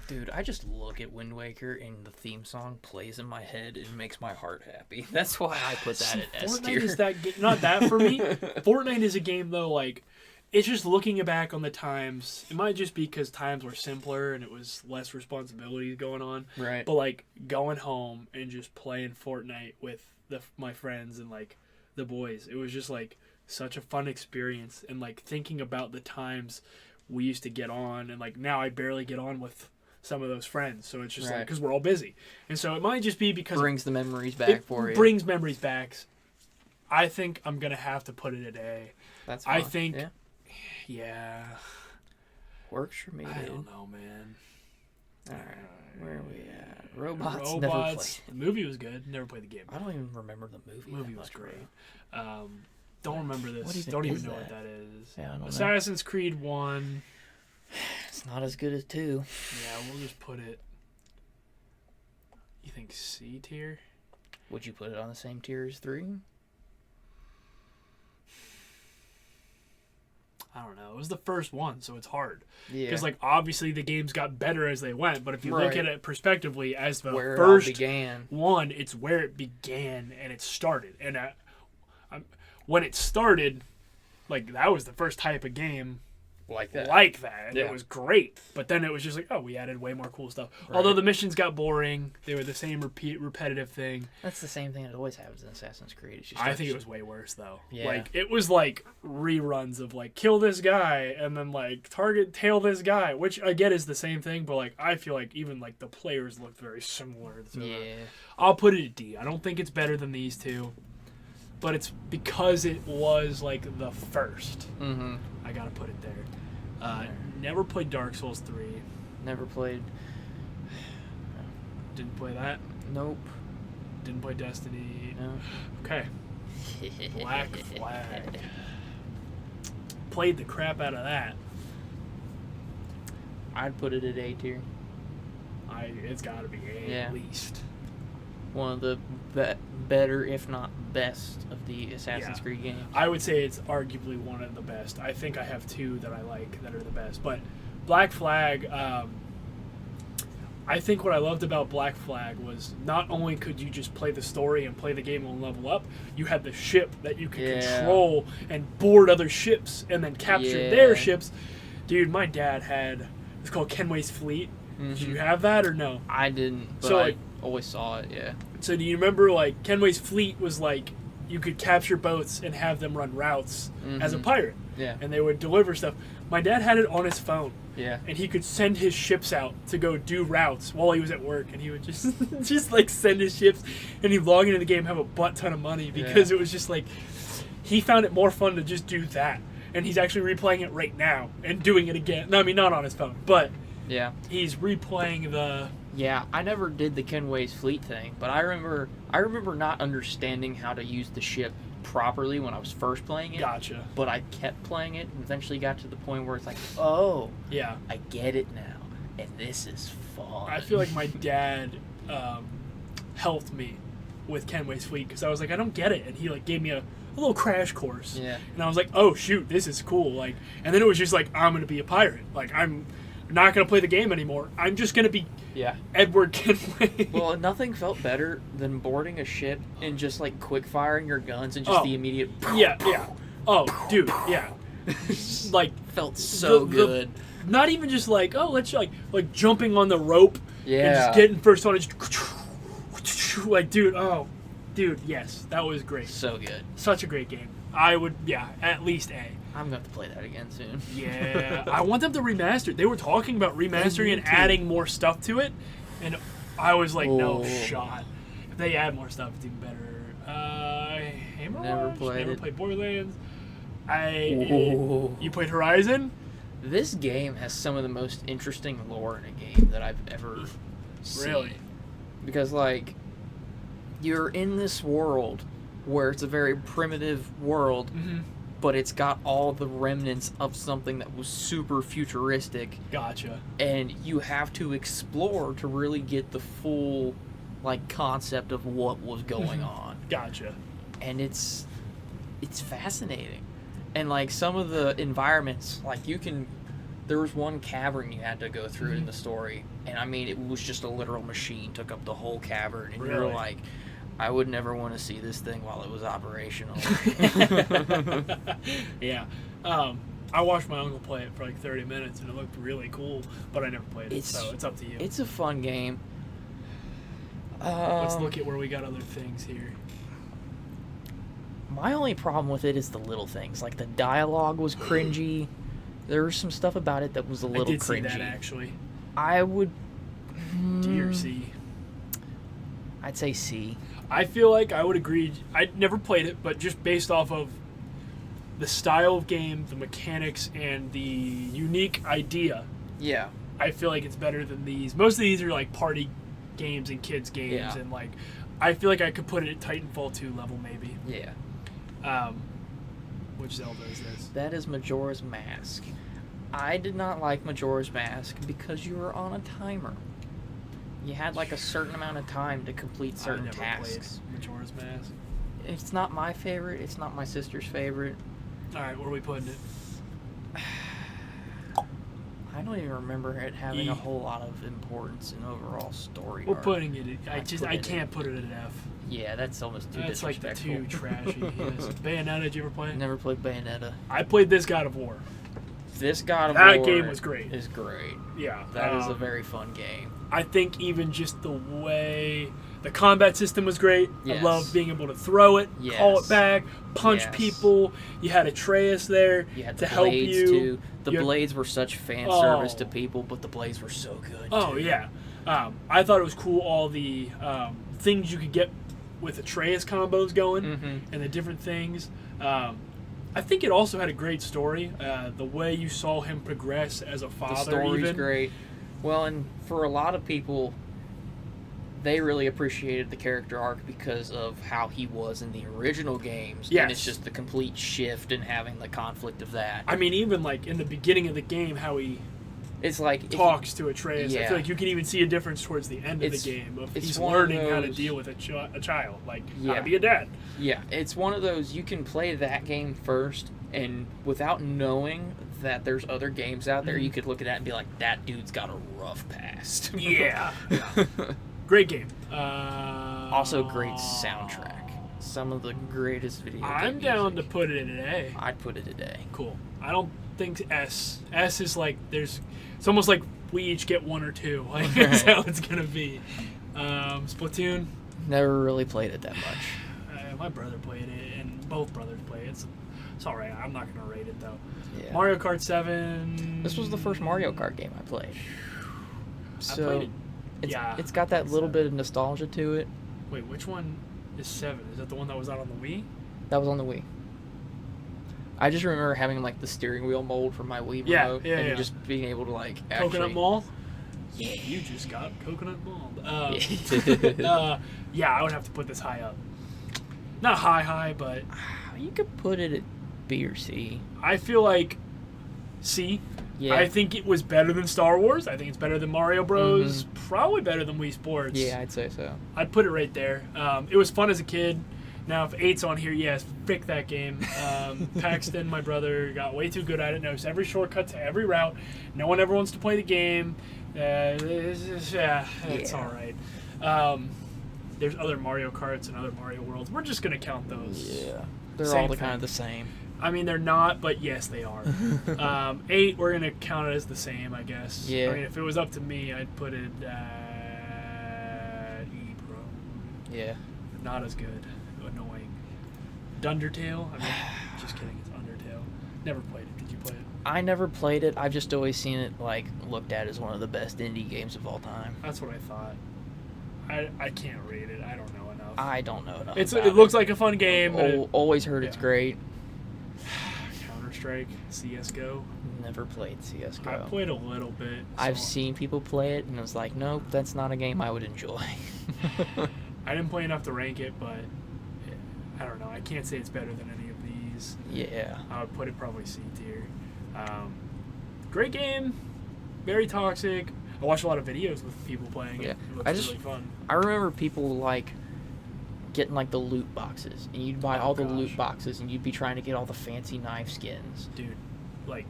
Dude, I just look at Wind Waker and the theme song plays in my head and makes my heart happy. That's why I put that at S tier. Fortnite is that not that for me. Fortnite is a game though, like, it's just looking back on the times. It might just be because times were simpler and it was less responsibility going on. Right. But like going home and just playing Fortnite with my friends and like the boys, it was just like such a fun experience. And like thinking about the times we used to get on, and like now I barely get on with some of those friends, so it's just like because we're all busy, and so it might just be because brings the memories back for you. Brings memories back. I think I'm gonna have to put it at A. That's fine. I think, yeah, works for me. I don't know, man. All right, where are we at? Robots. Never played. The movie was good. Never played the game. I don't even remember the movie. The movie was great. Don't remember this. What even don't even is know that? what that is. Yeah, I don't know. Assassin's Creed 1. It's not as good as 2. Yeah, we'll just put it. You think C tier? Would you put it on the same tier as 3? I don't know. It was the first one, so it's hard. Yeah. Because, like, obviously the games got better as they went, but if you look Right. at it prospectively as the Where it all first began. one, it's where it began and it started. And when it started, like, that was the first type of game Like that. like that. And Yeah. it was great. But then it was just like, oh, we added way more cool stuff. Right. Although the missions got boring. They were the same repetitive thing. That's the same thing that always happens in Assassin's Creed. It's just I think it was way worse, though. Yeah. Like, it was like reruns of, like, kill this guy and then, like, tail this guy, which I get is the same thing, but, like, I feel like even, like, the players look very similar. So Yeah. I'll put it at D. I don't think it's better than these two, but it's because it was, like, the first. Mm-hmm. I gotta put it there. Never played Dark Souls 3. Never played. Didn't play that. Nope. Didn't play Destiny. No. Okay. Black Flag. Played the crap out of that. I'd put it at A tier. It's got to be A Yeah. at least. One of the better, if not best, of the Assassin's Yeah. Creed games. I would say it's arguably one of the best. I think I have two that I like that are the best. But Black Flag, I think what I loved about Black Flag was not only could you just play the story and play the game and level up, you had the ship that you could Yeah. control and board other ships and then capture Yeah. their ships. Dude, my dad had, it's called Kenway's Fleet. Did you have that or no? I didn't, but So, I like- always saw it, yeah. So do you remember, like, Kenway's Fleet was like, you could capture boats and have them run routes as a Mhm. pirate. Yeah. And they would deliver stuff. My dad had it on his phone, Yeah. and he could send his ships out to go do routes while he was at work, and he would just just like send his ships, and he'd log into the game, have a butt ton of money because it was just like he found it more fun to just do that, and he's actually replaying it right now and doing it again. No, I mean not on his phone, but Yeah. he's replaying the. Yeah, I never did the Kenway's Fleet thing, but I remember not understanding how to use the ship properly when I was first playing it. Gotcha. But I kept playing it and eventually got to the point where it's like, oh, Yeah. I get it now, and this is fun. I feel like my dad helped me with Kenway's Fleet because I was like, I don't get it, and he like gave me a little crash course. Yeah. And I was like, oh shoot, this is cool. Like, and then it was just like, I'm gonna be a pirate. Like, I'm not gonna play the game anymore. I'm just gonna be Yeah. Edward Kenway. Well, nothing felt better than boarding a ship and just like quick firing your guns and just Oh. the immediate. yeah. Oh, dude, yeah. Like, Felt so the- good. not even just like, oh, let's like jumping on the rope and Yeah. just getting first on it. Like, dude, yes, that was great. So good. Such a great game. I would, yeah, at least A. I'm gonna have to play that again soon. Yeah, I want them to remaster it. They were talking about remastering and to. adding more stuff to it, and I was like, no Oh. shot. If they add more stuff, it's even better. Hammer Never Watch? played Never it. played Borderlands. Ooh. You played Horizon? This game has some of the most interesting lore in a game that I've ever seen. Really? Because, like, you're in this world where it's a very primitive world, Mm-hmm. but it's got all the remnants of something that was super futuristic, Gotcha. and you have to explore to really get the full, like, concept of what was going on. Gotcha. And it's fascinating. And like some of the environments, like there was one cavern you had to go through in the story, and I mean it was just a literal machine took up the whole cavern, and you're Really? like, I would never want to see this thing while it was operational. Yeah. I watched my uncle play it for like 30 minutes, and it looked really cool, but I never played it, so it's up to you. It's a fun game. Let's look at where we got other things here. My only problem with it is the little things. Like the dialogue was cringy. There was some stuff about it that was a little I did cringy. see that, actually. I would. D or C? I'd say C. I feel like I would agree. I never played it, but just based off of the style of game, the mechanics, and the unique idea, Yeah. I feel like it's better than these. Most of these are like party games and kids games, Yeah. and like I feel like I could put it at Titanfall 2 level maybe. Yeah. Which Zelda is this? That is Majora's Mask. I did not like Majora's Mask because you were on a timer. You had like a certain amount of time to complete certain I never tasks. played Majora's Mask. It's not my favorite. It's not my sister's favorite. All right, where are we putting it? I don't even remember it having E. a whole lot of importance in overall story. We're arc. putting it. I it can't put it at F. Yeah, that's almost too That's like the disrespectful. too trashy. Yes. Bayonetta, did you ever play it? Never played Bayonetta. I played this God of War. This God of That War game was great. Is great. Yeah, That is a very fun game. I think even just the way the combat system was great. Yes. I love being able to throw it, call Yes. it back, punch Yes. people. You had Atreus there You had to the help blades you. too. The You had- blades were such fan service to Oh. people, but the blades were so good. Oh too. yeah, I thought it was cool all the things you could get with Atreus combos going Mhm. and the different things. I think it also had a great story. The way you saw him progress as a father, The story's even. great. Well, and for a lot of people, they really appreciated the character arc because of how he was in the original games. Yes. And it's just the complete shift and having the conflict of that. I mean, even like in the beginning of the game, how he It's like if you- talks to Atreus. I Yeah. feel like you can even see a difference towards the end of It's- the game of it's he's one of learning how to those- deal with a child, like how Yeah. to be a dad. Yeah, it's one of those you can play that game first, and without knowing that there's other games out there, you could look at that and be like, that dude's got a rough past. Yeah. Great game. Also, great soundtrack. Some of the greatest video game I'm down to music. put it in an A. I'd put it today. Cool. I don't think S. S is like there's. It's almost like we each get one or two. Like that's how it's gonna be. Splatoon. Never really played it that much. My brother played it, and both brothers play it. It's all right. I'm not gonna rate it though. Yeah. Mario Kart 7. This was the first Mario Kart game I played. So played it. it's, Yeah, it's got that little seven. bit of nostalgia to it. Wait, which one is 7? Is that the one that was out on the Wii? That was on the Wii. I just remember having like the steering wheel mold for my Wii Yeah, remote, yeah, and yeah. just being able to like actually. Coconut Mall. Yeah. You just got Coconut Mall. Yeah. Yeah, I would have to put this high up. Not high, but You could put it at B or C. I feel like C. Yeah. I think it was better than Star Wars. I think it's better than Mario Bros. Probably better than Wii Sports. Yeah, I'd say so. I'd put it right there. It was fun as a kid. Now, if 8's on here, yes, pick that game. Paxton, my brother, got way too good at it. Knows every shortcut to every route. No one ever wants to play the game. It's all right. There's other Mario Karts and other Mario Worlds. We're just going to count those. Yeah. They're Same all thing. kind of the same. I mean, they're not, but yes, they are. 8, we're going to count it as the same, I guess. Yeah. I mean, if it was up to me, I'd put it at E Pro. Yeah. Not as good. Annoying. Dundertale? I mean, just kidding. It's Undertale. Never played it. Did you play it? I never played it. I've just always seen it like looked at as one of the best indie games of all time. That's what I thought. I can't rate it. I don't know enough. I don't know enough. It about looks like a fun game. But always heard it's yeah. great. Counter-Strike, CSGO. Never played CS:GO. I played a little bit. I've so seen people play it, and I was like, nope, that's not a game I would enjoy. I didn't play enough to rank it, but I don't know. I can't say it's better than any of these. Yeah. I would put it probably C tier. Great game. Very toxic. I watched a lot of videos with people playing Yeah. it. It I looks just- really fun. I remember people like getting like the loot boxes, and you'd buy Oh, all the gosh. loot boxes, and you'd be trying to get all the fancy knife skins. Dude, like,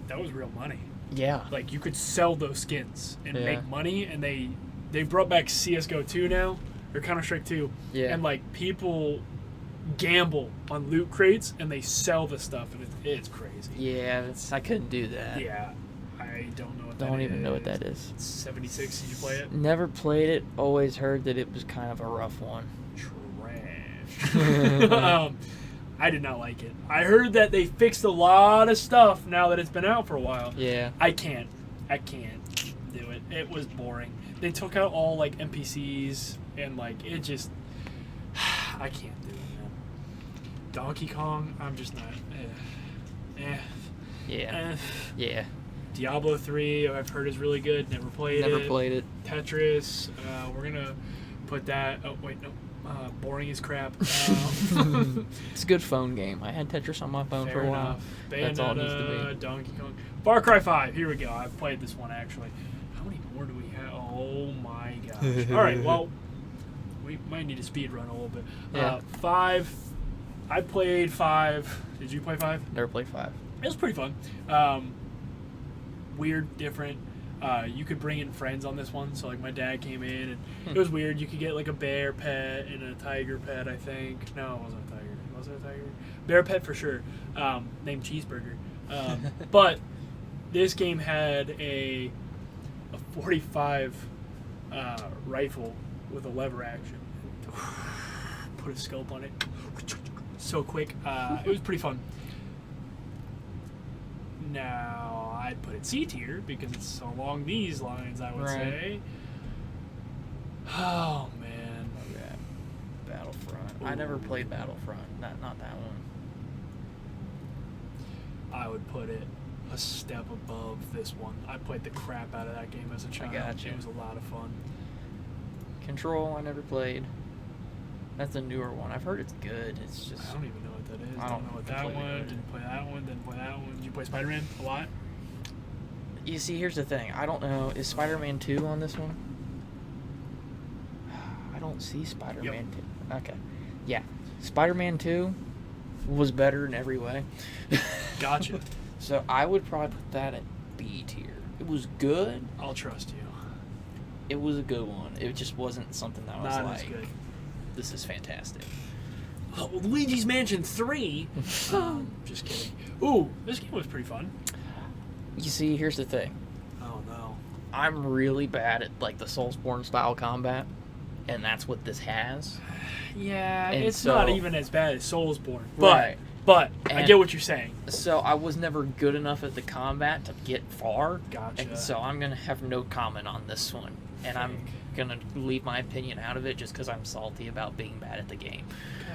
that was real money. Yeah. Like, you could sell those skins and Yeah. make money, and they brought back CSGO 2 now, or Counter-Strike 2, Yeah. and, like, people gamble on loot crates, and they sell the stuff, and it's crazy. Yeah, I couldn't do that. Yeah, I don't know what that is. Don't even know what that is. 76, did you play it? Never played it. Always heard that it was kind of a rough one. Trash. I did not like it. I heard that they fixed a lot of stuff now that it's been out for a while. Yeah. I can't do it. It was boring. They took out all like NPCs and like it just I can't do it, man. Donkey Kong, I'm just not Yeah. eh. Yeah. Diablo 3, I've heard is really good. Never played it. Never played it. Tetris, we're gonna put that. Oh wait, no. Boring as crap. It's a good phone game. I had Tetris on my phone for a while. That's all it needs to Bayonetta, be. Donkey Kong. Far Cry 5. Here we go. I've played this one, actually. How many more do we have? Oh, my gosh. All right, well, we might need to speed run a little bit. Yeah. 5. I played 5. Did you play 5? Never played 5. It was pretty fun. Weird, different. You could bring in friends on this one. So, like, my dad came in, and it was weird. You could get, like, a bear pet and a tiger pet, I think. No, it wasn't a tiger. Was it a tiger? Bear pet for sure. Named Cheeseburger. But this game had a 45 rifle with a lever action. Put a scope on it. So quick. It was pretty fun. Now, I'd put it C tier because it's along these lines, I would say. Oh, man. Okay. Battlefront. I never played Battlefront. Not that one. I would put it a step above this one. I played the crap out of that game as a child. gotcha. It was a lot of fun. Control, I never played. That's a newer one. I've heard it's good. It's just... I don't even know what that is. I don't know what that completely one. know. Didn't play that one. Didn't play that one. Did you play Spider-Man a lot? You see, here's the thing. I don't know. Is Spider-Man 2 on this one? I don't see Spider-Man 2. Okay. Yeah. Spider-Man 2 was better in every way. Gotcha. So I would probably put that at B tier. It was good. I'll trust you. It was a good one. It just wasn't something that I was Not like, as good. this is fantastic. Oh, Luigi's Mansion 3. Just kidding. Ooh, this game was pretty fun. You see, here's the thing. Oh, no. I'm really bad at, like, the Soulsborne style combat, and that's what this has. Yeah, And it's so- not even as bad as Soulsborne. Right. But I And- get what you're saying. So I was never good enough at the combat to get far. Gotcha. And so I'm going to have no comment on this one. And I'm going to leave my opinion out of it just because I'm salty about being bad at the game.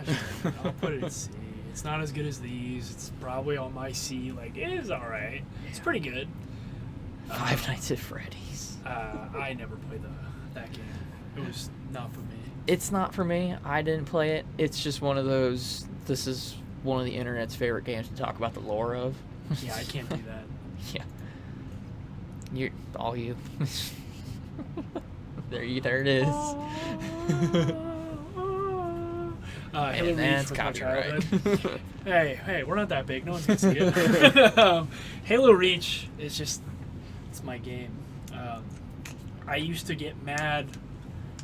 Gosh, dang it. I'll put it at C. It's not as good as these. It's probably on my C. Like, it is alright. It's pretty good. Five Nights at Freddy's. I never played that game. It was not for me. It's not for me. I didn't play it. It's just one of those, this is one of the internet's favorite games to talk about the lore of. Yeah, I can't do that. Yeah. You're all you. there it is. Halo And Reach that's was my copyright. childhood. Hey, we're not that big. No one's gonna see it. Halo Reach is just, it's my game. I used to get mad.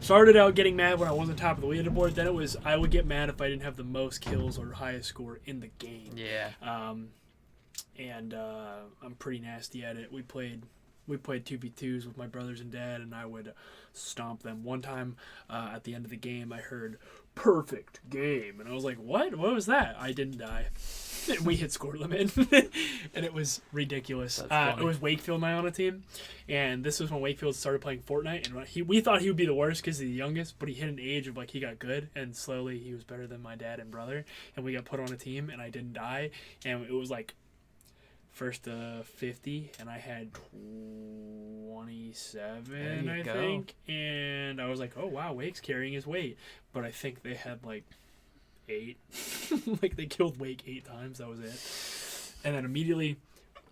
Started out getting mad when I wasn't top of the leaderboard. Then it was I would get mad if I didn't have the most kills or highest score in the game. Yeah. And I'm pretty nasty at it. We played 2v2s with my brothers and dad, and I would stomp them. One time at the end of the game, I heard "perfect game," and I was like, "What? What was that?" I didn't die. We hit score limit, and it was ridiculous. That's funny. It was Wakefield and I on a team, and this was when Wakefield started playing Fortnite, and we thought he would be the worst because he's the youngest, but he hit an age of like he got good, and slowly he was better than my dad and brother, and we got put on a team, and I didn't die, and it was like first 50, and I had 27, I think, and I was like, oh wow, Wake's carrying his weight, but I think they had like 8. Like they killed Wake 8 times. That was it. And then immediately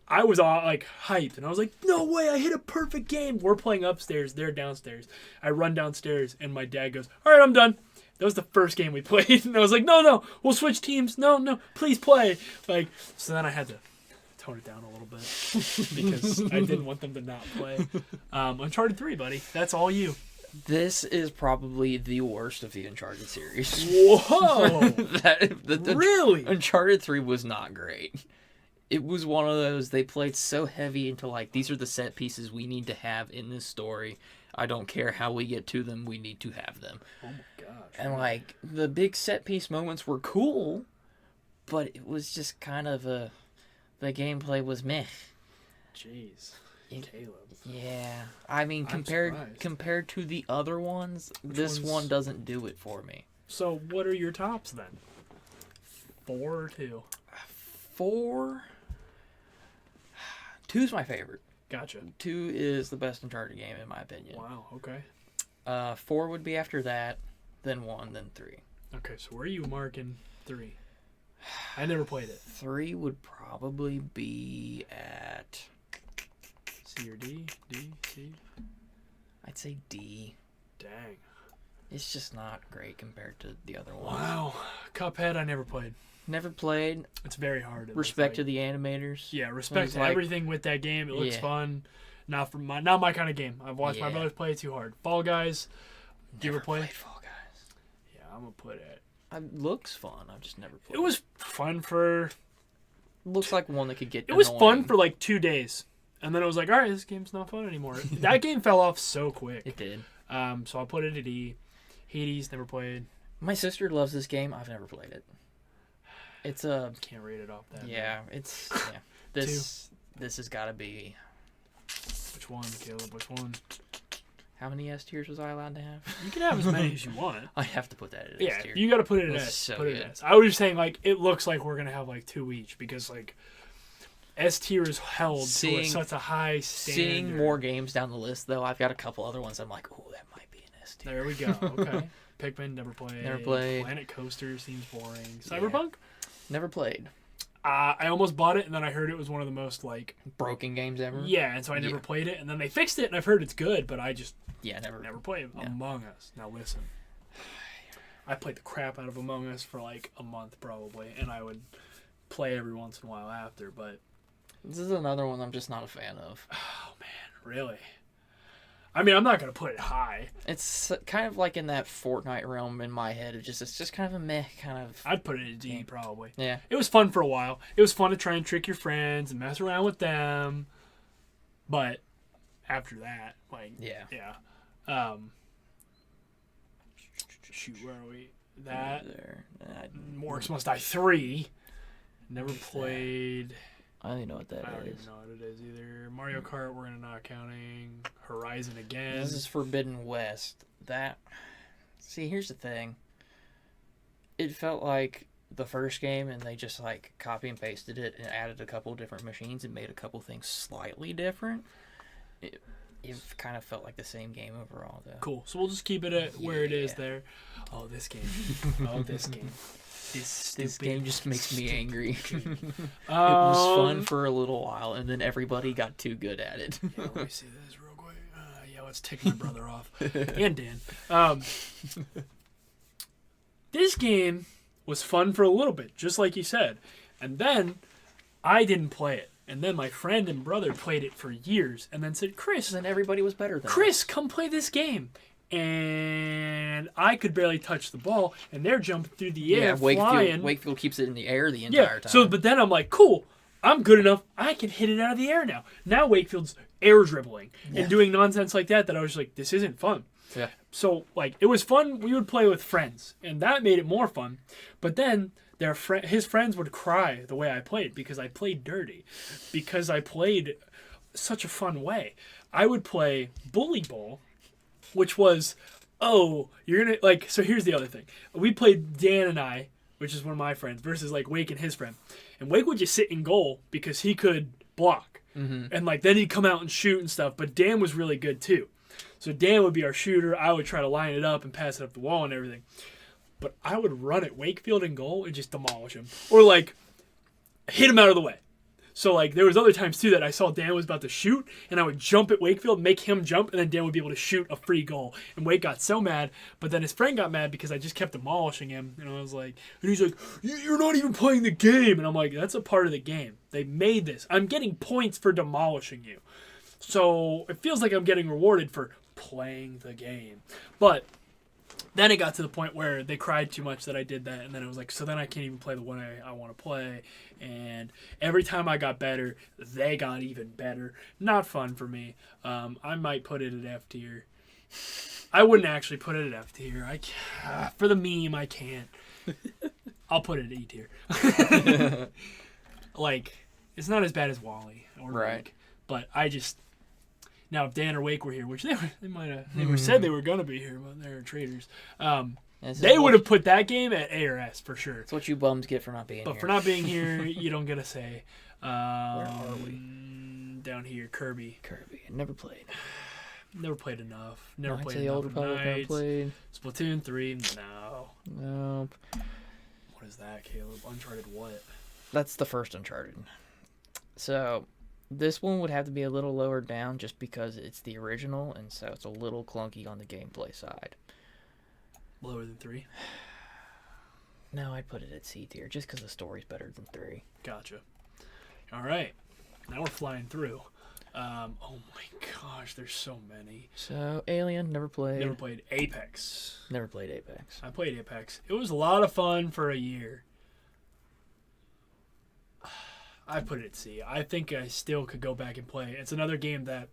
I was all like hyped, and I was like, no way, I hit a perfect game. We're playing upstairs, they're downstairs. I run downstairs, and my dad goes, all right, I'm done. That was the first game we played. And I was like, no, we'll switch teams. No, please play. Like, so then I had to tone it down a little bit because I didn't want them to not play. Uncharted 3, buddy. That's all you. This is probably the worst of the Uncharted series. Whoa. Really? Uncharted 3 was not great. It was one of those, they played so heavy into like, these are the set pieces we need to have in this story. I don't care how we get to them, we need to have them. Oh my gosh. And like, the big set piece moments were cool, but it was just kind of the gameplay was meh. Jeez. Caleb. Yeah. I mean, I'm compared to the other ones, this one doesn't do it for me. So what are your tops then? 4 or 2? 4. 2's my favorite. Gotcha. 2 is the best Uncharted game in my opinion. Wow, okay. 4 would be after that. then 1, then 3. Okay, so where are you marking 3? I never played it. 3 would probably be at, C or D? D? C? I'd say D. Dang. It's just not great compared to the other ones. Wow. Cuphead, I never played. Never played. It's very hard. Respect to the animators. Yeah, respect to like- everything with that game. It looks Yeah. fun. Not my kind of game. I've watched my Yeah. brothers play it too hard. Fall Guys. Do you Never ever play? played Fall Guys. Yeah, I'm gonna put it. It looks fun. I've just never played. It was fun for. Looks like one that could get. It was fun annoying. for like 2 days, and then it was like, all right, this game's not fun anymore. That game fell off so quick. It did. So I'll put it at E. Hades, never played. My sister loves this game. I've never played it. It's a Can't rate it off that. yeah. It's yeah. This has got to be. Which one, Caleb? Which one? How many S tiers was I allowed to have? You can have as many as you want. I have to put that at S Yeah, tier. you got to put it in This S. is so Put it in good. S. I was just saying, like, it looks like we're gonna have like 2 each because like S tier is held to such a high standard. Seeing more games down the list, though, I've got a couple other ones. I'm like, oh, that might be an S tier. There we go. Okay. Pikmin, never played. Never played. Planet Coaster seems boring. Yeah. Cyberpunk? Never played. I almost bought it, and then I heard it was one of the most, like... Broken games ever? Yeah, and so I never Yeah. played it, and then they fixed it, and I've heard it's good, but I just Yeah, never. never played Yeah. Among Us. Now listen. I played the crap out of Among Us for, like, a month, probably, and I would play every once in a while after, but... This is another one I'm just not a fan of. Oh, man, really? I mean, I'm not going to put it high. It's kind of like in that Fortnite realm in my head. It's just kind of a meh kind of. I'd put it at D, probably. Yeah. It was fun for a while. It was fun to try and trick your friends and mess around with them. But after that, like, Yeah. Shoot, where are we? That There. Morks Must Die 3. Never What is that? played. I don't even know what that I don't is. even know what it is either. Mario Kart, we're not counting. Horizon again. This is Forbidden West. That. See, here's the thing. It felt like the first game, and they just like copy and pasted it and added a couple different machines and made a couple things slightly different. It kind of felt like the same game overall, though. Cool. So we'll just keep it at where it is Yeah. there. Oh, this game. Oh, this game. This game just makes me angry. It It was fun for a little while, and then everybody got too good at it. Yeah, let me see this real quick. Yeah, let's tick my brother off. And Dan. This game was fun for a little bit, just like you said. And then I didn't play it. And then my friend and brother played it for years and then said, Chris, then everybody was better than Chris, come play this game. And I could barely touch the ball, and they're jumping through the air, flying. Wakefield keeps it in the air the entire time. So, but then I'm like, cool, I'm good enough. I can hit it out of the air now. Now Wakefield's air dribbling and doing nonsense like that I was like, this isn't fun. Yeah. So, like, it was fun. We would play with friends, and that made it more fun. But then his friends would cry the way I played because I played dirty, because I played such a fun way. I would play Bully Bowl, which was, you're gonna like. So here's the other thing. We played Dan and I, which is one of my friends, versus like Wake and his friend, and Wake would just sit in goal because he could block, and like then he'd come out and shoot and stuff. But Dan was really good too. So Dan would be our shooter. I would try to line it up and pass it up the wall and everything. But I would run at Wakefield in goal and just demolish him. Or like hit him out of the way. So like there was other times too that I saw Dan was about to shoot and I would jump at Wakefield, make him jump, and then Dan would be able to shoot a free goal. And Wake got so mad, but then his friend got mad because I just kept demolishing him. And I was like, and he's like, you're not even playing the game. And I'm like, that's a part of the game. They made this. I'm getting points for demolishing you. So it feels like I'm getting rewarded for playing the game. But then it got to the point where they cried too much that I did that, and then it was like, so then I can't even play the one I want to play. And every time I got better, they got even better. Not fun for me. I might put it at F tier. I wouldn't actually put it at F tier. For the meme, I can't. I'll put it at E tier. Like, it's not as bad as Wally or Right. Wake, but I just. Now, if Dan or Wake were here, which they might have, they were said they were gonna be here, but they're traitors. They would have put that game at A or S for sure. That's what you bums get for not being But here. for not being here, you don't get a say. Where are we? Down here, Kirby. Kirby. I never played. Never played enough. Never Knights played of the Old enough Republic. Never Knights. played. Splatoon 3, no. Nope. What is that, Caleb? Uncharted what? That's the first Uncharted. So, this one would have to be a little lower down just because it's the original, and so it's a little clunky on the gameplay side. Lower than 3? No, I'd put it at C tier just because the story's better than 3. Gotcha. All right. Now we're flying through. Oh my gosh, there's so many. So, Alien, never played. Never played Apex. Never played Apex. I played Apex. It was a lot of fun for a year. I put it at C. I think I still could go back and play. It's another game that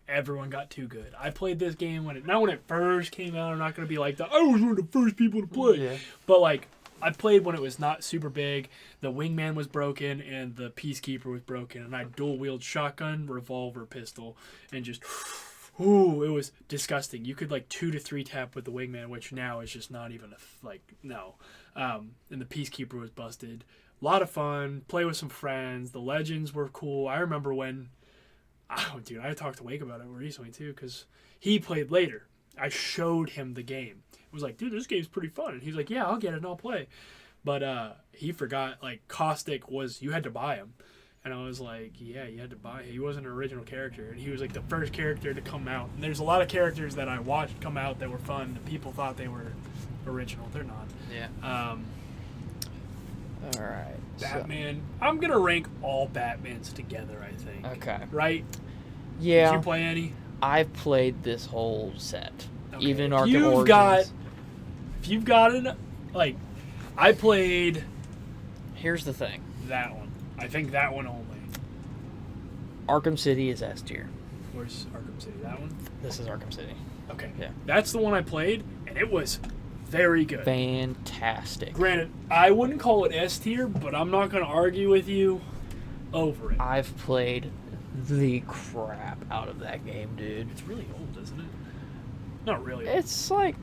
everyone got too good. I played this game when it first came out. I'm not going to be like, I was one of the first people to play. Yeah. But like, I played when it was not super big. The wingman was broken and the peacekeeper was broken, and I dual wield shotgun, revolver, pistol, and just, ooh, it was disgusting. You could like 2 to 3 tap with the wingman, which now is just not even no. And the peacekeeper was busted. A lot of fun. Play with some friends. The legends were cool. I remember when, oh dude, I talked to Wake about it recently too, because he played later. I showed him the game. I was like, dude, this game's pretty fun. And he's like, yeah, I'll get it and I'll play. But he forgot, like, Caustic you had to buy him. And I was like, yeah, you had to buy him. He wasn't an original character. And he was, like, the first character to come out. And there's a lot of characters that I watched come out that were fun. That people thought they were original. They're not. Yeah. All right. Batman. I'm going to rank all Batmans together, I think. Okay. Right? Yeah. Did you play any? I've played this whole set. Okay. Even Arkham Origins. If you've got it, like, I played Here's the thing. that one. I think that one only. Arkham City is S tier. Where's Arkham City? That one? This is Arkham City. Okay. Yeah. That's the one I played, and it was very good. Fantastic. Granted, I wouldn't call it S tier, but I'm not going to argue with you over it. I've played the crap out of that game, dude. It's really old, isn't it? Not really. It's like...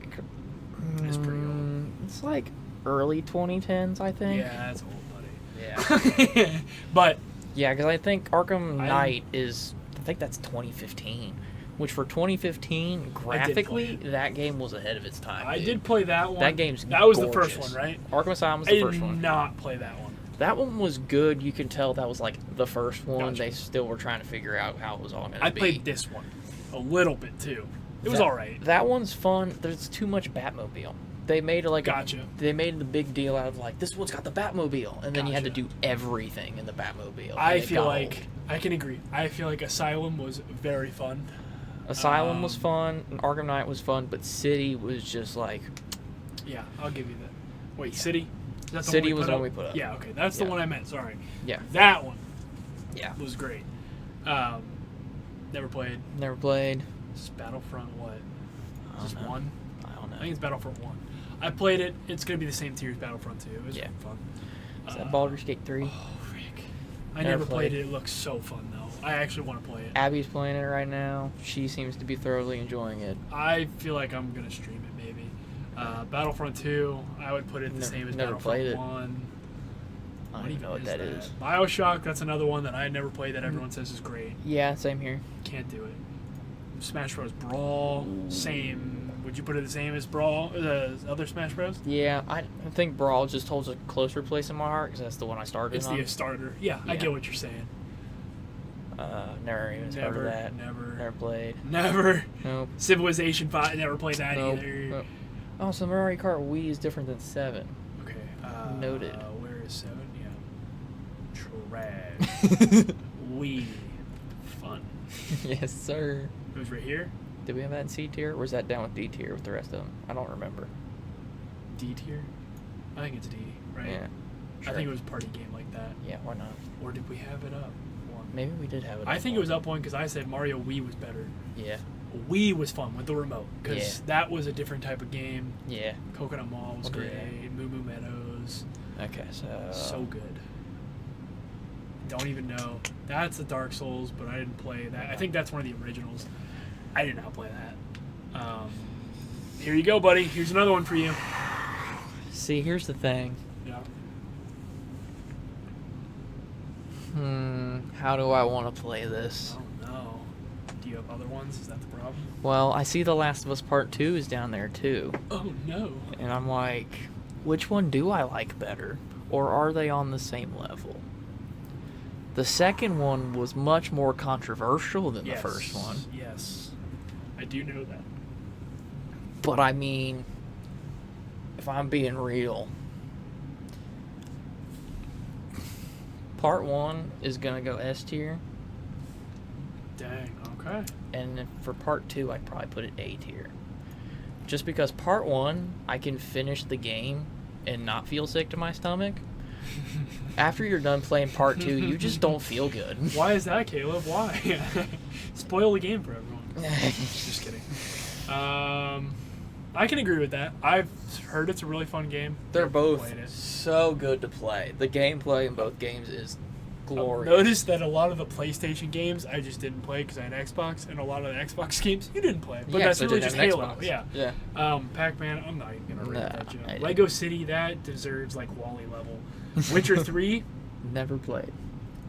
It's pretty old. It's like early 2010s, I think. Yeah, that's old, buddy. Yeah. But Yeah, because I think Arkham Knight is... I think that's 2015. Which for 2015, graphically, that game was ahead of its time. I dude. did play that one. That game's That was the gorgeous. first one, right? Arkham Asylum was I the first did one. not play that one. That one was good. You can tell that was like the first one. Gotcha. They still were trying to figure out how it was all going to be. I played this one a little bit too. It was all right. That one's fun. There's too much Batmobile. They made like Gotcha. they made the big deal out of like this one's got the Batmobile, and then you had to Gotcha. do everything in the Batmobile. and I it feel got like old. I can agree. I feel like Asylum was very fun. Asylum was fun, and Arkham Knight was fun, but City was just like Yeah, I'll give you that. Wait, City? Is that the City one was put the up? one we put up. Yeah, okay. That's the Yeah. one I meant. Sorry. yeah, That one yeah. was great. Never played. Never played. It's Battlefront what? I Just don't know. one? I don't I know. think it's Battlefront 1. I played it. It's going to be the same tier as Battlefront 2. It was Yeah. fun. Is that Baldur's Gate 3? Oh, frick. I Never never played played. it. It looks so fun, though. I actually want to play it. Abby's playing it right now. She seems to be thoroughly enjoying it. I feel like I'm going to stream it, maybe. Battlefront 2, I would put it the Never- same as never Battlefront played it. 1. I don't even know what that is. Bioshock, that's another one that I never played that everyone says is great. Yeah, same here. Can't do it. Smash Bros. Brawl, same. Would you put it the same as Brawl, the other Smash Bros? Yeah, I think Brawl just holds a closer place in my heart because that's the one I started It's on. the starter. Yeah, I Yeah. get what you're saying. Never even heard Never, of that. never. Never played. Never. Nope. Civilization 5, never played that Nope. either. Nope. Oh, so Mario Kart Wii is different than 7. Okay. Noted. Where is 7? Yeah. Trash. Wii. Fun. Yes, sir. It was right here. Did we have that in C tier, or was that down with D tier with the rest of them? I don't remember. D tier? I think it's D, right? Yeah. I think it was a party game like that. Yeah, why not? Or did we have it up? One. Maybe we did have it. I up think it one. was up one because I said Mario Wii was better. Yeah. Wii was fun with the remote because Yeah. that was a different type of game. Yeah. Coconut Mall was Okay. great. Moo Moo Meadows, Okay, so. so good. Don't even know. That's the Dark Souls, but I didn't play that. I think that's one of the originals. I did not play that. Here you go, buddy. Here's another one for you. See, here's the thing. Yeah. How do I want to play this? I don't know. Do you have other ones? Is that the problem? Well, I see The Last of Us Part 2 is down there too. Oh no. And I'm like, which one do I like better? Or are they on the same level? The second one was much more controversial than the first one. Yes. I do know that. But I mean, if I'm being real, Part 1 is going to go S tier. Dang, okay. And then for Part 2, I'd probably put it A tier. Just because Part 1, I can finish the game and not feel sick to my stomach. After you're done playing Part 2, you just don't feel good. Why is that, Caleb? Why? Spoil the game for everyone. Just kidding. I can agree with that. I've heard it's a really fun game. They're Never both played it. so good to play. The gameplay in both games is glorious. I've noticed that a lot of the PlayStation games I just didn't play because I had Xbox, and a lot of the Xbox games you didn't play. But Yeah, that's 'cause I really didn't just have Halo. Xbox. Yeah. Yeah. Pac-Man, I'm not even gonna rate Nah, that joke. I didn't. Lego City, that deserves like Wally level. Witcher 3, Never played.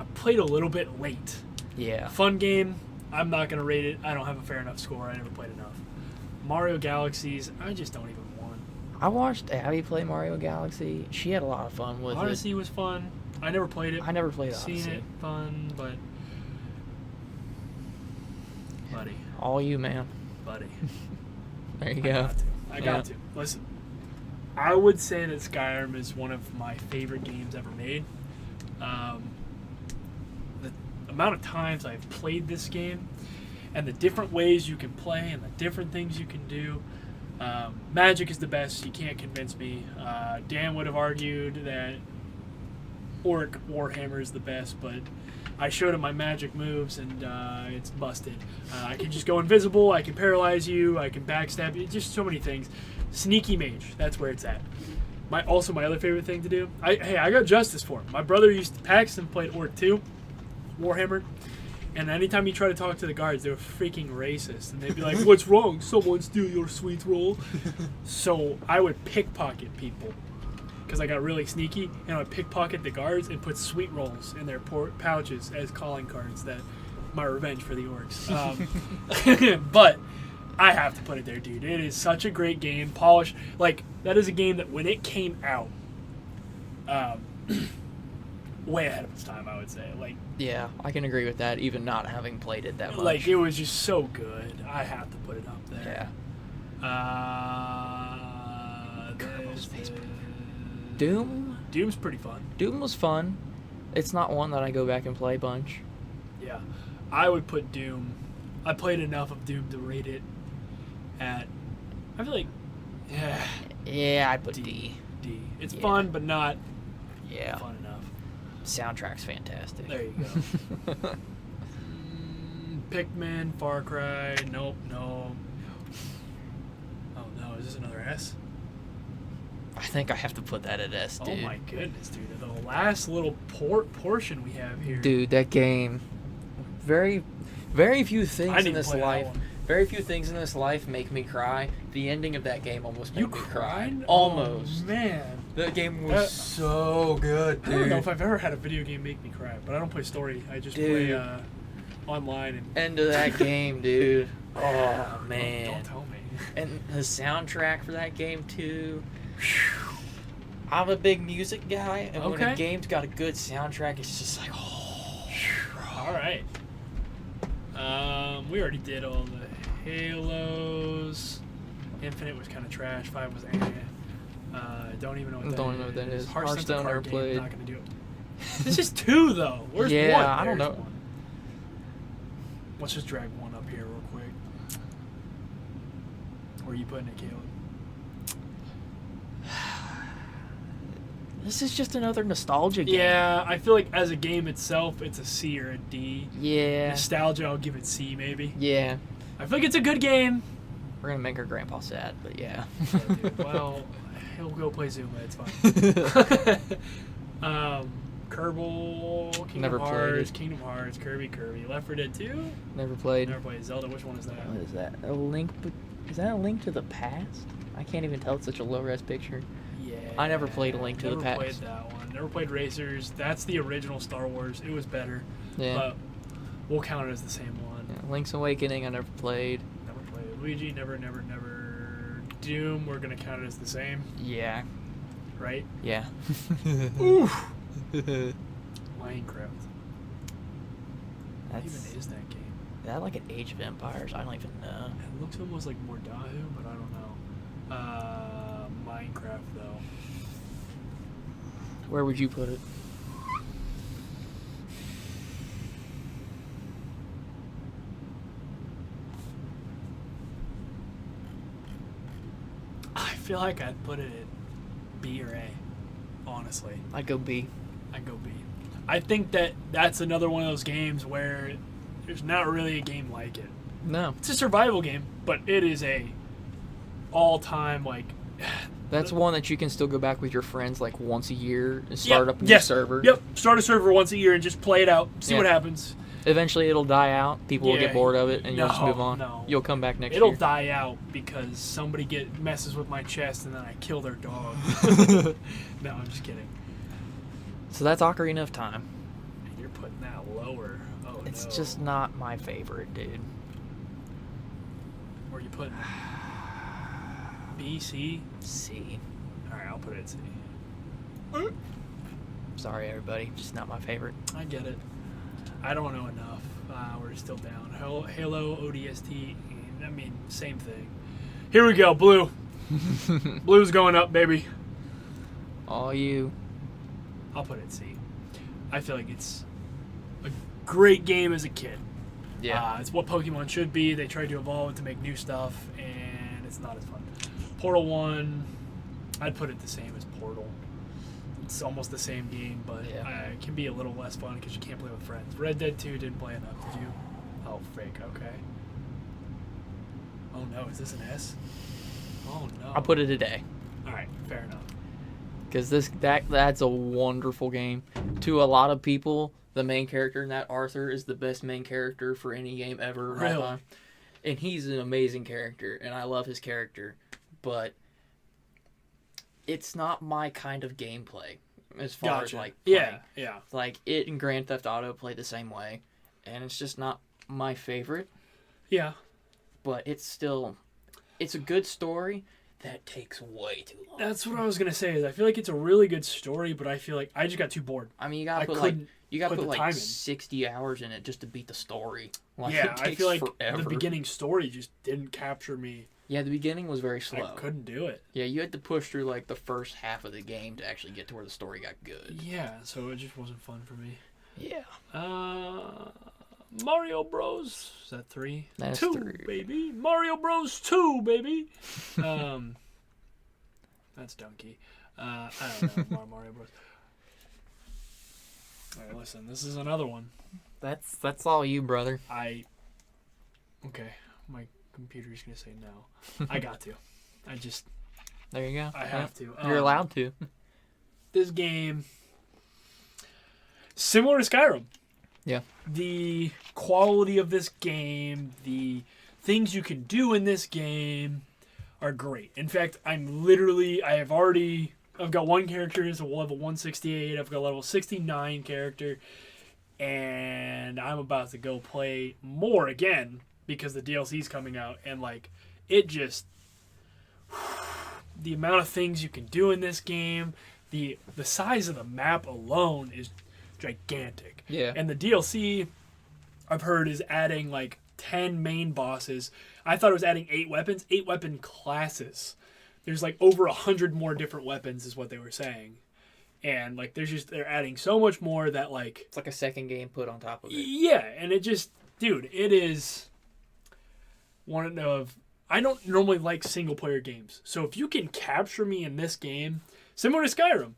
I played a little bit late. Yeah. Fun game. I'm not gonna rate it. I don't have a fair enough score. I never played enough. Mario Galaxies, I just don't even want. I watched Abby play Mario Galaxy. She had a lot of fun with Odyssey was fun. I never played it. it. I never played Seen Odyssey. it, fun, but buddy, All you, man. buddy. There you I go. got to. I got to. Listen, I would say that Skyrim is one of my favorite games ever made. The amount of times I've played this game and the different ways you can play and the different things you can do. Magic is the best. You can't convince me. Dan would have argued that Orc Warhammer is the best, but I showed him my magic moves and it's busted. I can just go invisible. I can paralyze you. I can backstab you. Just so many things. Sneaky mage. That's where it's at. My other favorite thing to do. I got justice for him. My brother Paxton played Orc 2, Warhammer, and anytime you try to talk to the guards, they were freaking racist, and they'd be like, "What's wrong? Someone steal your sweet roll." So I would pickpocket people because I got really sneaky, and I would pickpocket the guards and put sweet rolls in their pouches as calling cards. That my revenge for the orcs. But I have to put it there, dude. It is such a great game. Polished. Like, that is a game that when it came out, way ahead of its time, I would say. Like, Yeah, I can agree with that, even not having played it that much. like it was just so good. I have to put it up there. Yeah. There's Facebook. the- Doom? Doom's pretty fun. Doom was fun. It's not one that I go back and play a bunch. Yeah. I would put Doom. I played enough of Doom to rate it at, I feel like, yeah, Yeah, I'd put D. D. It's Yeah. fun, but not Yeah. fun enough. Soundtrack's fantastic. There you go. Pikmin, Far Cry, nope, no. Oh no, is this another S? I think I have to put that at S, dude. Oh my goodness, dude. The last little portion we have here. Dude, that game. Very few I things didn't in this play that life. one. Very few things in this life make me cry. The ending of that game almost made You me cried? cry. Almost. Oh, man. That game was so good, I don't know dude. if I've ever had a video game make me cry, but I don't play story. I just Dude. play online and. End of that game, dude. Oh Don't man. tell me. And the soundtrack for that game too. I'm a big music guy, and when Okay. a game's got a good soundtrack, it's just like, oh. All right. We already did all the Halos. Infinite was kind of trash. 5 was don't even know what that is. Don't even know what that is. Hearthstone's a Hearthstone card never game. played. Not gonna do it. This is 2 though. Where's Yeah, 1? I don't There's know. 1. Let's just drag 1 up here real quick. Where are you putting it, Caleb? This is just another nostalgia game. Yeah, I feel like as a game itself, it's a C or a D. Yeah. Nostalgia, I'll give it C maybe. Yeah. I feel like it's a good game. We're gonna make her grandpa sad, but yeah. Yeah, dude. Well, he'll go play Zuma. It's fine. Kerbal, Kingdom Never played Hearts, it. Kingdom Hearts, Kirby, Left 4 Dead 2. Never played. Never played Zelda. Which one is that? What is that? Is that a Link to the Past? I can't even tell. It's such a low-res picture. Yeah. I never played A Link to the Never Past. played that one. Never played Racers. That's the original Star Wars. It was better. Yeah. But we'll count it as the same one. Yeah. Link's Awakening I never played. Never played. Luigi, never. Doom, we're gonna count it as the same, Yeah. right? Yeah. Oof. Minecraft. What That's even is that game? is that like an Age of Empires? I don't even know. It looks almost like Mordahu, but I don't know. Minecraft though. Where would you put it? I feel like I'd put it at B or A. Honestly, I'd go B. I'd go B. I think that's another one of those games where there's not really a game like it. No. It's a survival game, but it is a all-time like. That's one that you can still go back with your friends like once a year and start up a new yes. server. Yep, start a server once a year and just play it out, see Yeah. what happens. Eventually it'll die out. People will Yeah. get bored of it and you'll just No, move on. no. You'll come back next It'll year. die out because somebody messes with my chest and then I kill their dog. No, I'm just kidding. So that's Ocarina of Time. You're putting that lower. Oh It's no. just not my favorite, dude. Where you putting it? B, C? C. Alright, I'll put it at C. Sorry, everybody. Just not my favorite. I get it. I don't know enough. We're still down. Halo, ODST, I mean, same thing. Here we go, blue. Blue's going up, baby. All you. I'll put it C. I feel like it's a great game as a kid. It's what Pokemon should be. They tried to evolve it to make new stuff, and it's not as fun. Portal 1, I'd put it the same as Portal. It's almost the same game, but it can be a little less fun because you can't play with friends. Red Dead 2 didn't play enough, did you? Oh, fake, okay. Oh no, is this an S? Oh no. I'll put it at A. Alright, fair enough. Because that's a wonderful game. To a lot of people, the main character in that, Arthur, is the best main character for any game ever. in all Really? time. And he's an amazing character, and I love his character. But it's not my kind of gameplay as far as like playing. Yeah. Like it and Grand Theft Auto play the same way, and it's just not my favorite. Yeah. But it's a good story that takes way too long. That's what I was gonna say. Is I feel like it's a really good story, but I feel like I just got too bored. I mean, you I gotta put couldn't put the time like in. 60 hours in it just to beat the story. Like, Yeah, it takes I feel like forever. the beginning story just didn't capture me. Yeah, the beginning was very slow. I couldn't do it. Yeah, you had to push through like the first half of the game to actually get to where the story got good. Yeah, so it just wasn't fun for me. Yeah. Mario Bros. Is that 3? That's 2, 3. baby. Mario Bros. 2, baby. That's donkey. I don't know. Mario Bros. All right, listen. This is another one. That's all you, brother. Okay, my computer's gonna say no. I got to. There you go. I have to. You're allowed to. This game, similar to Skyrim. Yeah. The quality of this game, the things you can do in this game are great. In fact, I've got one character who's a level 168. I've got a level 69 character. And I'm about to go play more again because the DLC's coming out. And, the amount of things you can do in this game, the size of the map alone is gigantic. Yeah. And the DLC, I've heard, is adding 10 main bosses. I thought it was adding 8 weapons, 8 weapon classes. There's over 100 more different weapons is what they were saying. And they're adding so much more that it's like a second game put on top of it. yeah, and it is one of, I don't normally like single player games. So if you can capture me in this game, similar to Skyrim,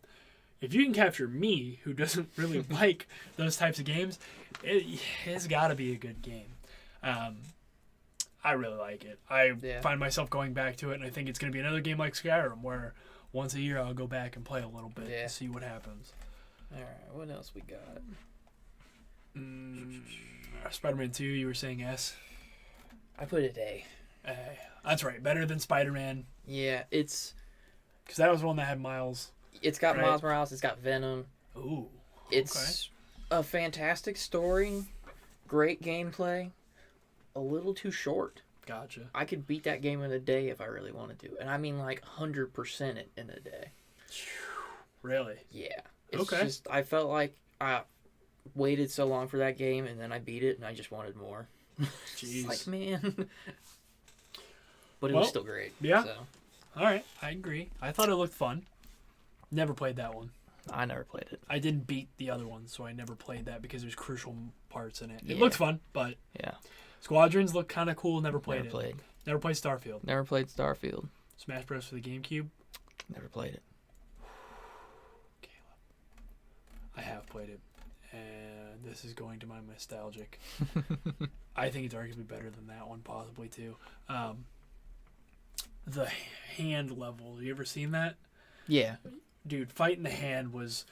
if you can capture me, who doesn't really like those types of games, it's got to be a good game. I really like it. I find myself going back to it, and I think it's going to be another game like Skyrim, where once a year I'll go back and play a little bit and see what happens. All right, what else we got? Spider-Man 2, you were saying S? I put it A. That's right, better than Spider-Man. Yeah, Because that was one that had Miles. it's got Right. Miles Morales, it's got Venom. Ooh. It's a fantastic story, great gameplay. a little too short. Gotcha. I could beat that game in a day if I really wanted to. And I mean like 100% it in a day. Really? Yeah. It's Okay. just, I felt like I waited so long for that game and then I beat it and I just wanted more. Jeez. It's like, man. But it Well, was still great. yeah. So. All right, I agree. I thought it looked fun. Never played that one. I never played it. I didn't beat the other one, so I never played that because there's crucial parts in it. It Yeah. looked fun, but Yeah. Squadrons looked kind of cool. Never played Never it. played. Never played Starfield. Never played Starfield. Smash Bros. For the GameCube. Never played it. Caleb. I have played it, and this is going to my nostalgic. I think it's arguably better than that one, possibly too. The hand level. You ever seen that? Yeah. Dude, fighting the hand was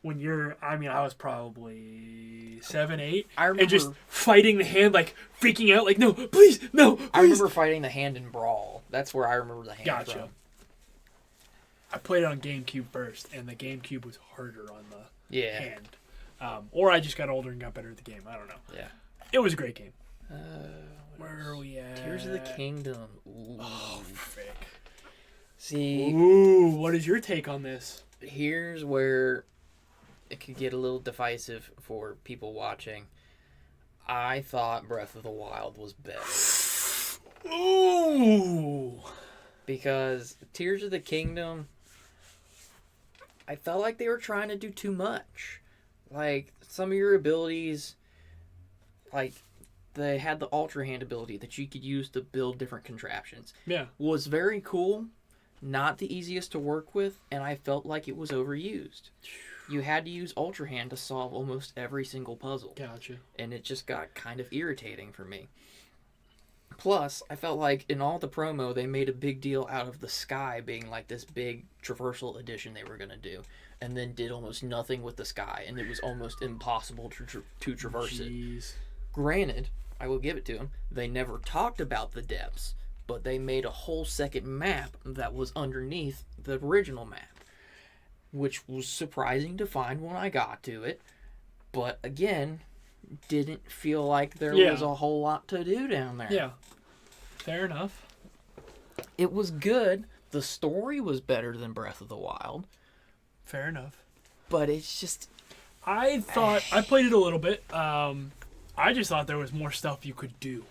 when you're. I mean, I was probably 7, 8, I remember, and just fighting the hand, like freaking out, like no, please, no. Please. I remember fighting the hand in Brawl. That's where I remember the hand Gotcha. from. I played it on GameCube first, and the GameCube was harder on the Yeah. hand. Or I just got older and got better at the game. I don't know. Yeah. It was a great game. Where Where are we at? Tears of the Kingdom. Ooh. Oh, frick. See, Ooh, what is your take on this? here's where it could get a little divisive for people watching. I thought Breath of the Wild was better. Ooh. Because Tears of the Kingdom, I felt like they were trying to do too much. Like, some of your abilities, like, they had the Ultra Hand ability that you could use to build different contraptions. Yeah. Was very cool, not the easiest to work with, and I felt like it was overused. You had to use Ultra Hand to solve almost every single puzzle. Gotcha. And it just got kind of irritating for me. Plus, I felt like in all the promo, they made a big deal out of the sky being like this big traversal edition they were going to do, and then did almost nothing with the sky, and it was almost impossible to traverse it. Jeez. Granted, I will give it to them, they never talked about the depths, but they made a whole second map that was underneath the original map, which was surprising to find when I got to it, but again, didn't feel like there was a whole lot to do down there. Yeah. Fair enough. It was good. The story was better than Breath of the Wild, Fair enough. but it's just... I thought I played it a little bit. I just thought there was more stuff you could do.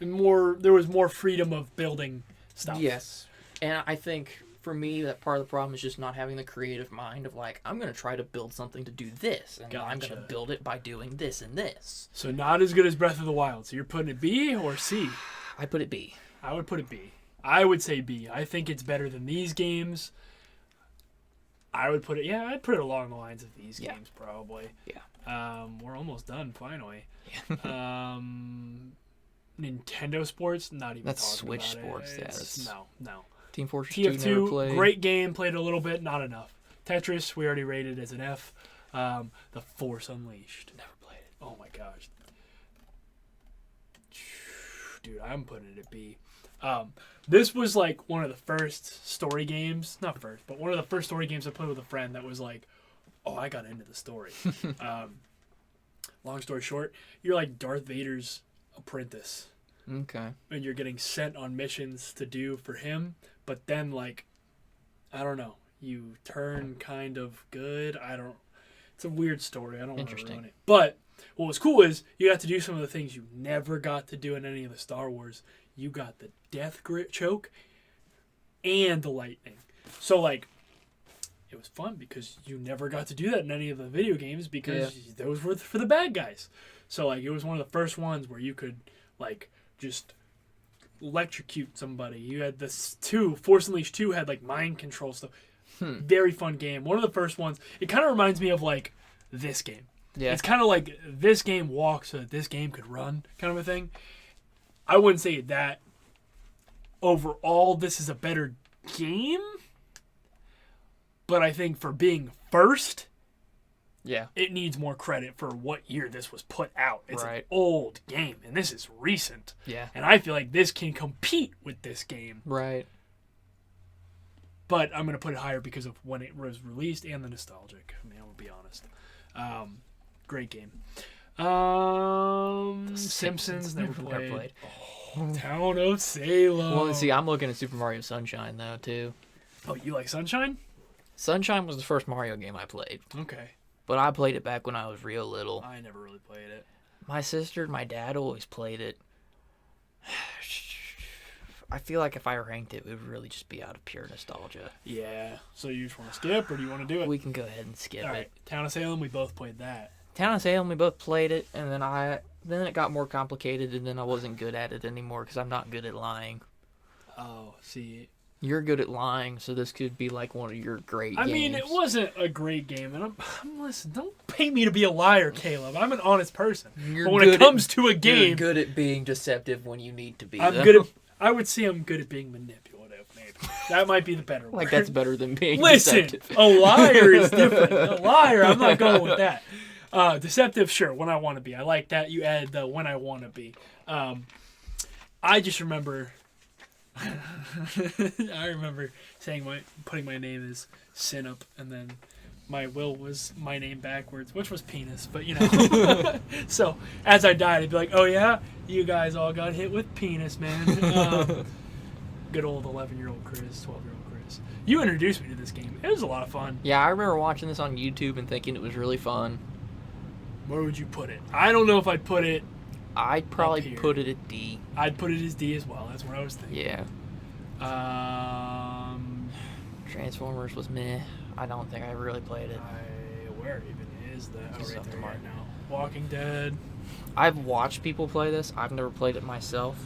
There was more freedom of building stuff. Yes. And I think, for me, that part of the problem is just not having the creative mind of, like, I'm going to try to build something to do this, and I'm going to Gotcha. build it by doing this and this. So not as good as Breath of the Wild. So you're putting it B or C? I put it B. I would put it B. I would say B. I think it's better than these games. I'd put it along the lines of these games probably. Yeah. We're almost done finally. Nintendo Sports, not even That's talking Switch about Sports, it. yeah, It's- that's- No. Team Fortress 2 never TF2, played. great game, played a little bit, not enough. Tetris, we already rated as an F. The Force Unleashed. Never played it. Oh my gosh. Dude, I'm putting it at B. This was like one of the first story games, not first, but one of the first story games I played with a friend that was like, oh, I got into the story. Long story short, you're like Darth Vader's apprentice. Okay. And you're getting sent on missions to do for him, but then like, I don't know, you turn kind of good. It's a weird story. I don't want to Interesting. ruin it. But what was cool is you got to do some of the things you never got to do in any of the Star Wars. You got the death grip choke and the lightning. So like, it was fun because you never got to do that in any of the video games because those were for the bad guys. So like, it was one of the first ones where you could like just electrocute somebody. You had this Force Unleashed 2 had like mind control stuff. Very fun game. One of the first ones. It kind of reminds me of like this game. Yeah. It's kind of like this game walks so that this game could run kind of a thing. I wouldn't say that overall this is a better game, but I think for being first, Yeah. it needs more credit for what year this was put out. It's Right. an old game, and this is recent. Yeah. And I feel like this can compete with this game, Right. but I'm going to put it higher because of when it was released and the nostalgic. I mean, I will be honest. Great game. Simpsons never Never played. Town of Salem. Well, see, I'm looking at Super Mario Sunshine though too. Oh, you like Sunshine? Sunshine was the first Mario game I played, Okay. but I played it back when I was real little. I never really played it. My sister and my dad always played it. I feel like if I ranked it, it would really just be out of pure nostalgia. Yeah. So you just want to skip, or do you want to do it? We can go ahead and skip All it. right. Town of Salem, we both played that. Town of Salem, we both played it, and then it got more complicated, and then I wasn't good at it anymore because I'm not good at lying. Oh, see. You're good at lying, so this could be like one of your great games. I mean, it wasn't a great game, and listen, don't pay me to be a liar, Caleb. I'm an honest person. You're But when it comes to a You're game, good at being deceptive when you need to be. I'm though. good at. I would say I'm good at being manipulative. Maybe that might be the better word. Like that's better than being Listen, deceptive. a liar is different. A liar, I'm not going with that. Deceptive, sure. When I want to be, I like that. You added the when I want to be. I just remember. I remember putting my name as Sinup, and then my will was my name backwards, which was penis. But you know, so as I died, I'd be like, "Oh yeah, you guys all got hit with penis, man." Good old 11-year-old Chris, 12-year-old Chris. You introduced me to this game. It was a lot of fun. Yeah, I remember watching this on YouTube and thinking it was really fun. Where would you put it? I don't know if I'd put it. I'd probably here. put it at D. I'd put it as D as well. That's what I was thinking. Yeah. Transformers was meh. I don't think I really played it. Where even is that? Oh, Just right up there the mark. right now. Walking Dead. I've watched people play this. I've never played it myself.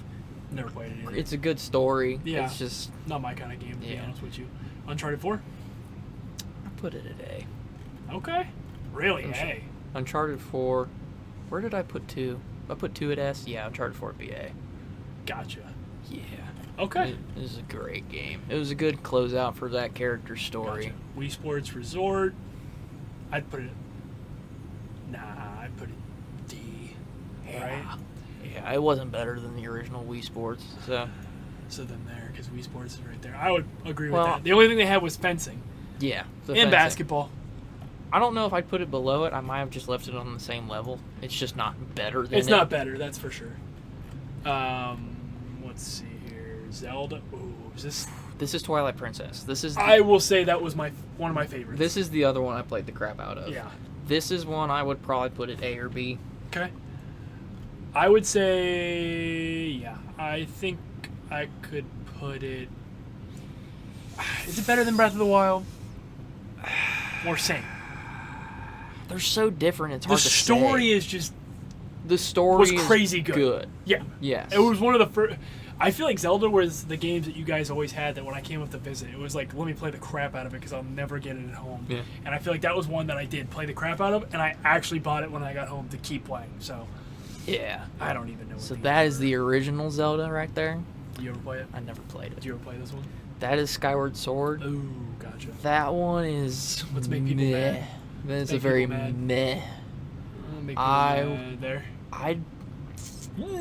Never played it either. It's a good story. Yeah. It's just Not my kind of game, to be Yeah. honest with you. Uncharted 4? I put it at A. Okay. Really? I'm sure. Hey. Uncharted 4. Where did I put 2? I put 2 at S. Yeah, Uncharted 4 at B A. Gotcha. Yeah. Okay. It was a great game. It was a good closeout for that character's story. Gotcha. Wii Sports Resort. I'd put it. Nah, I'd put it D. Right? Yeah, it wasn't better than the original Wii Sports. So So then there, because Wii Sports is right there. I would agree with Well- that. The only thing they had was fencing yeah, the and fencing. basketball. I don't know if I'd put it below it. I might have just left it on the same level. It's just not better than It's it. not better, that's for sure. Let's see here. Zelda. Ooh, is this? This is Twilight Princess. This is I will say that was one of my favorites. this is the other one I played the crap out of. Yeah. This is one I would probably put at A or B. Okay. I would say, yeah. I think I could put it. Is it better than Breath of the Wild? Or same? They're so different. It's The hard to story say. is just. The story was is crazy good. Yeah. Yes. It was one of the first. I feel like Zelda was the games that you guys always had that when I came up to visit, it was like, let me play the crap out of it because I'll never get it at home. Yeah. And I feel like that was one that I did play the crap out of, and I actually bought it when I got home to keep playing. So Yeah. I don't even know. What So these that is are. the original Zelda right there. You ever play it? I never played it. Did you ever play this one? That is Skyward Sword. Ooh, gotcha. That one is Let's make people meh. mad. That's Make a very people mad. meh. Make there. I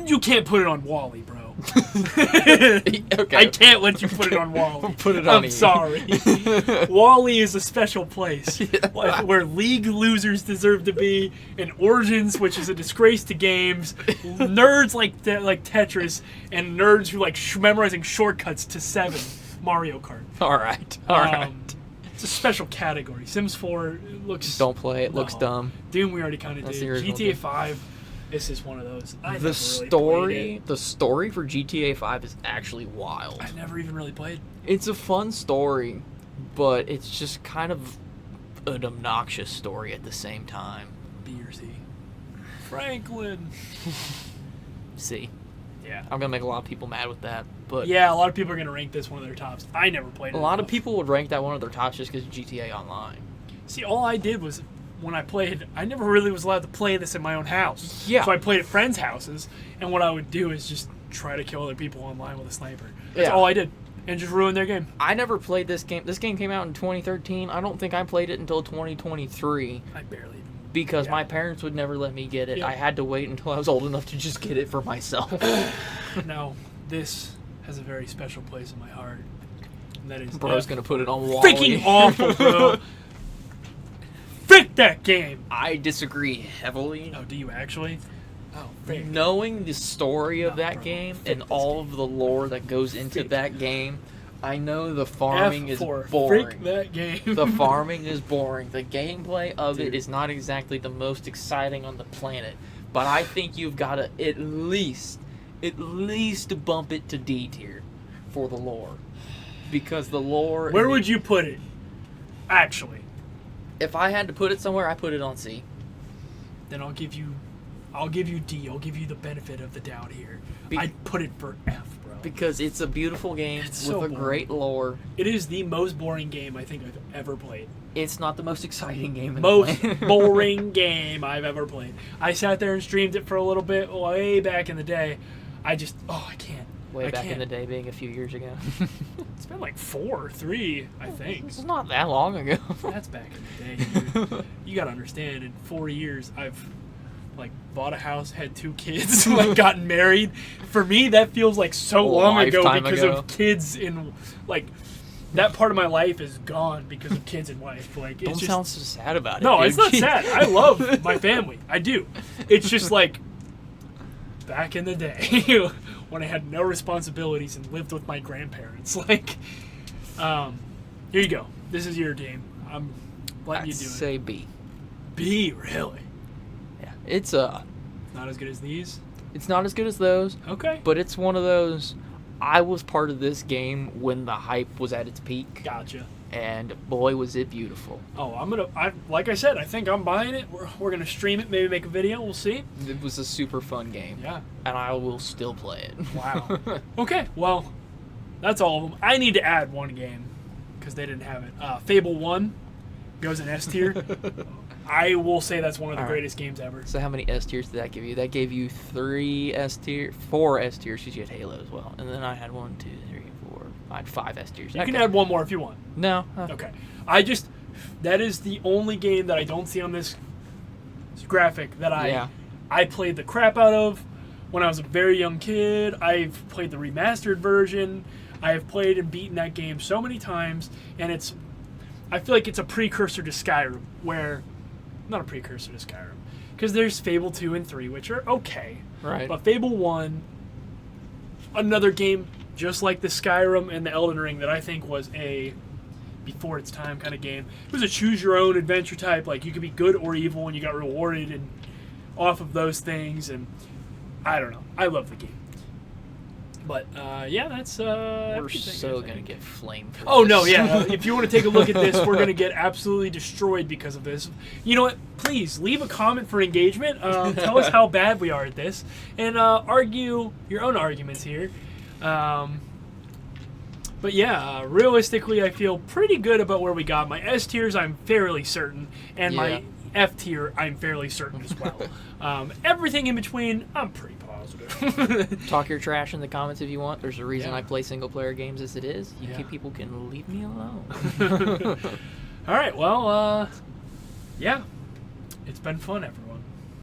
You can't put it on Wally, bro. okay. I can't let you put it on Wally. Put it on I'm E. sorry. Wally is a special place Yeah. where league losers deserve to be, and Origins, which is a disgrace to games, nerds like Tetris, and nerds who like memorizing shortcuts to 7 Mario Kart. All right. All right. It's a special category. Sims 4 looks. Don't play it. Looks no. dumb. Doom we already kind of That's did. the original GTA Doom. 5. This is one of those. I never really played The story for GTA 5 is actually wild. it. I never even really played. It's a fun story, but it's just kind of an obnoxious story at the same time. B or C. Franklin. See, Yeah. I'm gonna make a lot of people mad with that, but Yeah, a lot of people are gonna rank this one of their tops. I never played it. a lot of enough. people would rank that one of their tops just because GTA Online. See, all I did was when I played, I never really was allowed to play this in my own house. Yeah. So I played at friends' houses, and what I would do is just try to kill other people online with a sniper. That's Yeah. all I did, and just ruin their game. I never played this game. This game came out in 2013. I don't think I played it until 2023 I barely. because Yeah. my parents would never let me get it. Yeah. I had to wait until I was old enough to just get it for myself. Now, this has a very special place in my heart. And that is Bro's gonna put it on Wally. freaking awful, bro. Frick! hate that game. I disagree heavily. Oh, do you actually? Oh, fake. Knowing the story of that bro. game Fake and this all game. of the lore that goes into Fake. that game, I know the farming is F4. boring. Freak that game. The farming is boring. The gameplay of it Dude. is not exactly the most exciting on the planet. But I think you've got to at least bump it to D tier for the lore. Because the lore... Where would you put it? Actually. If I had to put it somewhere, I put it on C. Then I'll give you D. I'll give you the benefit of the doubt here. Be- I'd put it for F, bro. Because it's a beautiful game It's with so a boring. great lore. It is the most boring game I think I've ever played. It's not the most exciting game in Most the play. boring game I've ever played. I sat there and streamed it for a little bit way back in the day. I can't. Way I back in can't. the day, being a few years ago. It's been like 4 or 3, I think. It's not that long ago. That's back in the day, dude. You gotta understand, in 4 years, I've like bought a house, had 2 kids, like gotten married. For me, that feels like so A long ago lifetime because ago. of kids in like that part of my life is gone because of kids and wife. Like it's Don't just sound so sad about it. no, dude. it's not sad. I love my family. I do. It's just like back in the day when I had no responsibilities and lived with my grandparents. Like, here you go. This is your game. I'm letting I'd you do it. say B. B, really? Yeah, it's Not as good as these? it's not as good as those, Okay. but it's one of those. I was part of this game when the hype was at its peak, Gotcha. and boy was it beautiful. Oh, like I said, I think I'm buying it. We're gonna stream it, maybe make a video. We'll see. It was a super fun game, Yeah. and I will still play it. Wow. Okay. Well, that's all of them. I need to add one game because they didn't have it. Fable 1 goes in S tier. I will say that's one of the All right. greatest games ever. So how many S tiers did that give you? That gave you 4 S tiers, because you had Halo as well. And then I had 1, 2, 3, 4, I had 5 S tiers. You can add one more if you want. No. Okay. That is the only game that I don't see on this graphic that I played the crap out of when I was a very young kid. I've played the remastered version. I have played and beaten that game so many times, and I feel like it's a precursor to Skyrim, not a precursor to Skyrim, because there's Fable 2 and 3, which are okay. Right. But Fable 1, another game just like the Skyrim and the Elden Ring that I think was a before its time kind of game. It was a choose your own adventure type, like you could be good or evil and you got rewarded and off of those things, and I don't know. I love the game. But yeah, that's We're everything, so I gonna think. get flamed for Oh this. no, yeah. If you want to take a look at this, we're gonna get absolutely destroyed because of this. You know what? Please leave a comment for engagement. Tell us how bad we are at this, and argue your own arguments here. But yeah, realistically, I feel pretty good about where we got. My S tiers, I'm fairly certain, and Yeah. my F tier, I'm fairly certain as well. Everything in between, I'm pretty positive. Talk your trash in the comments if you want. There's a reason Yeah. I play single player games as it is. Yeah. People can leave me alone. All right, well, yeah, it's been fun, everyone.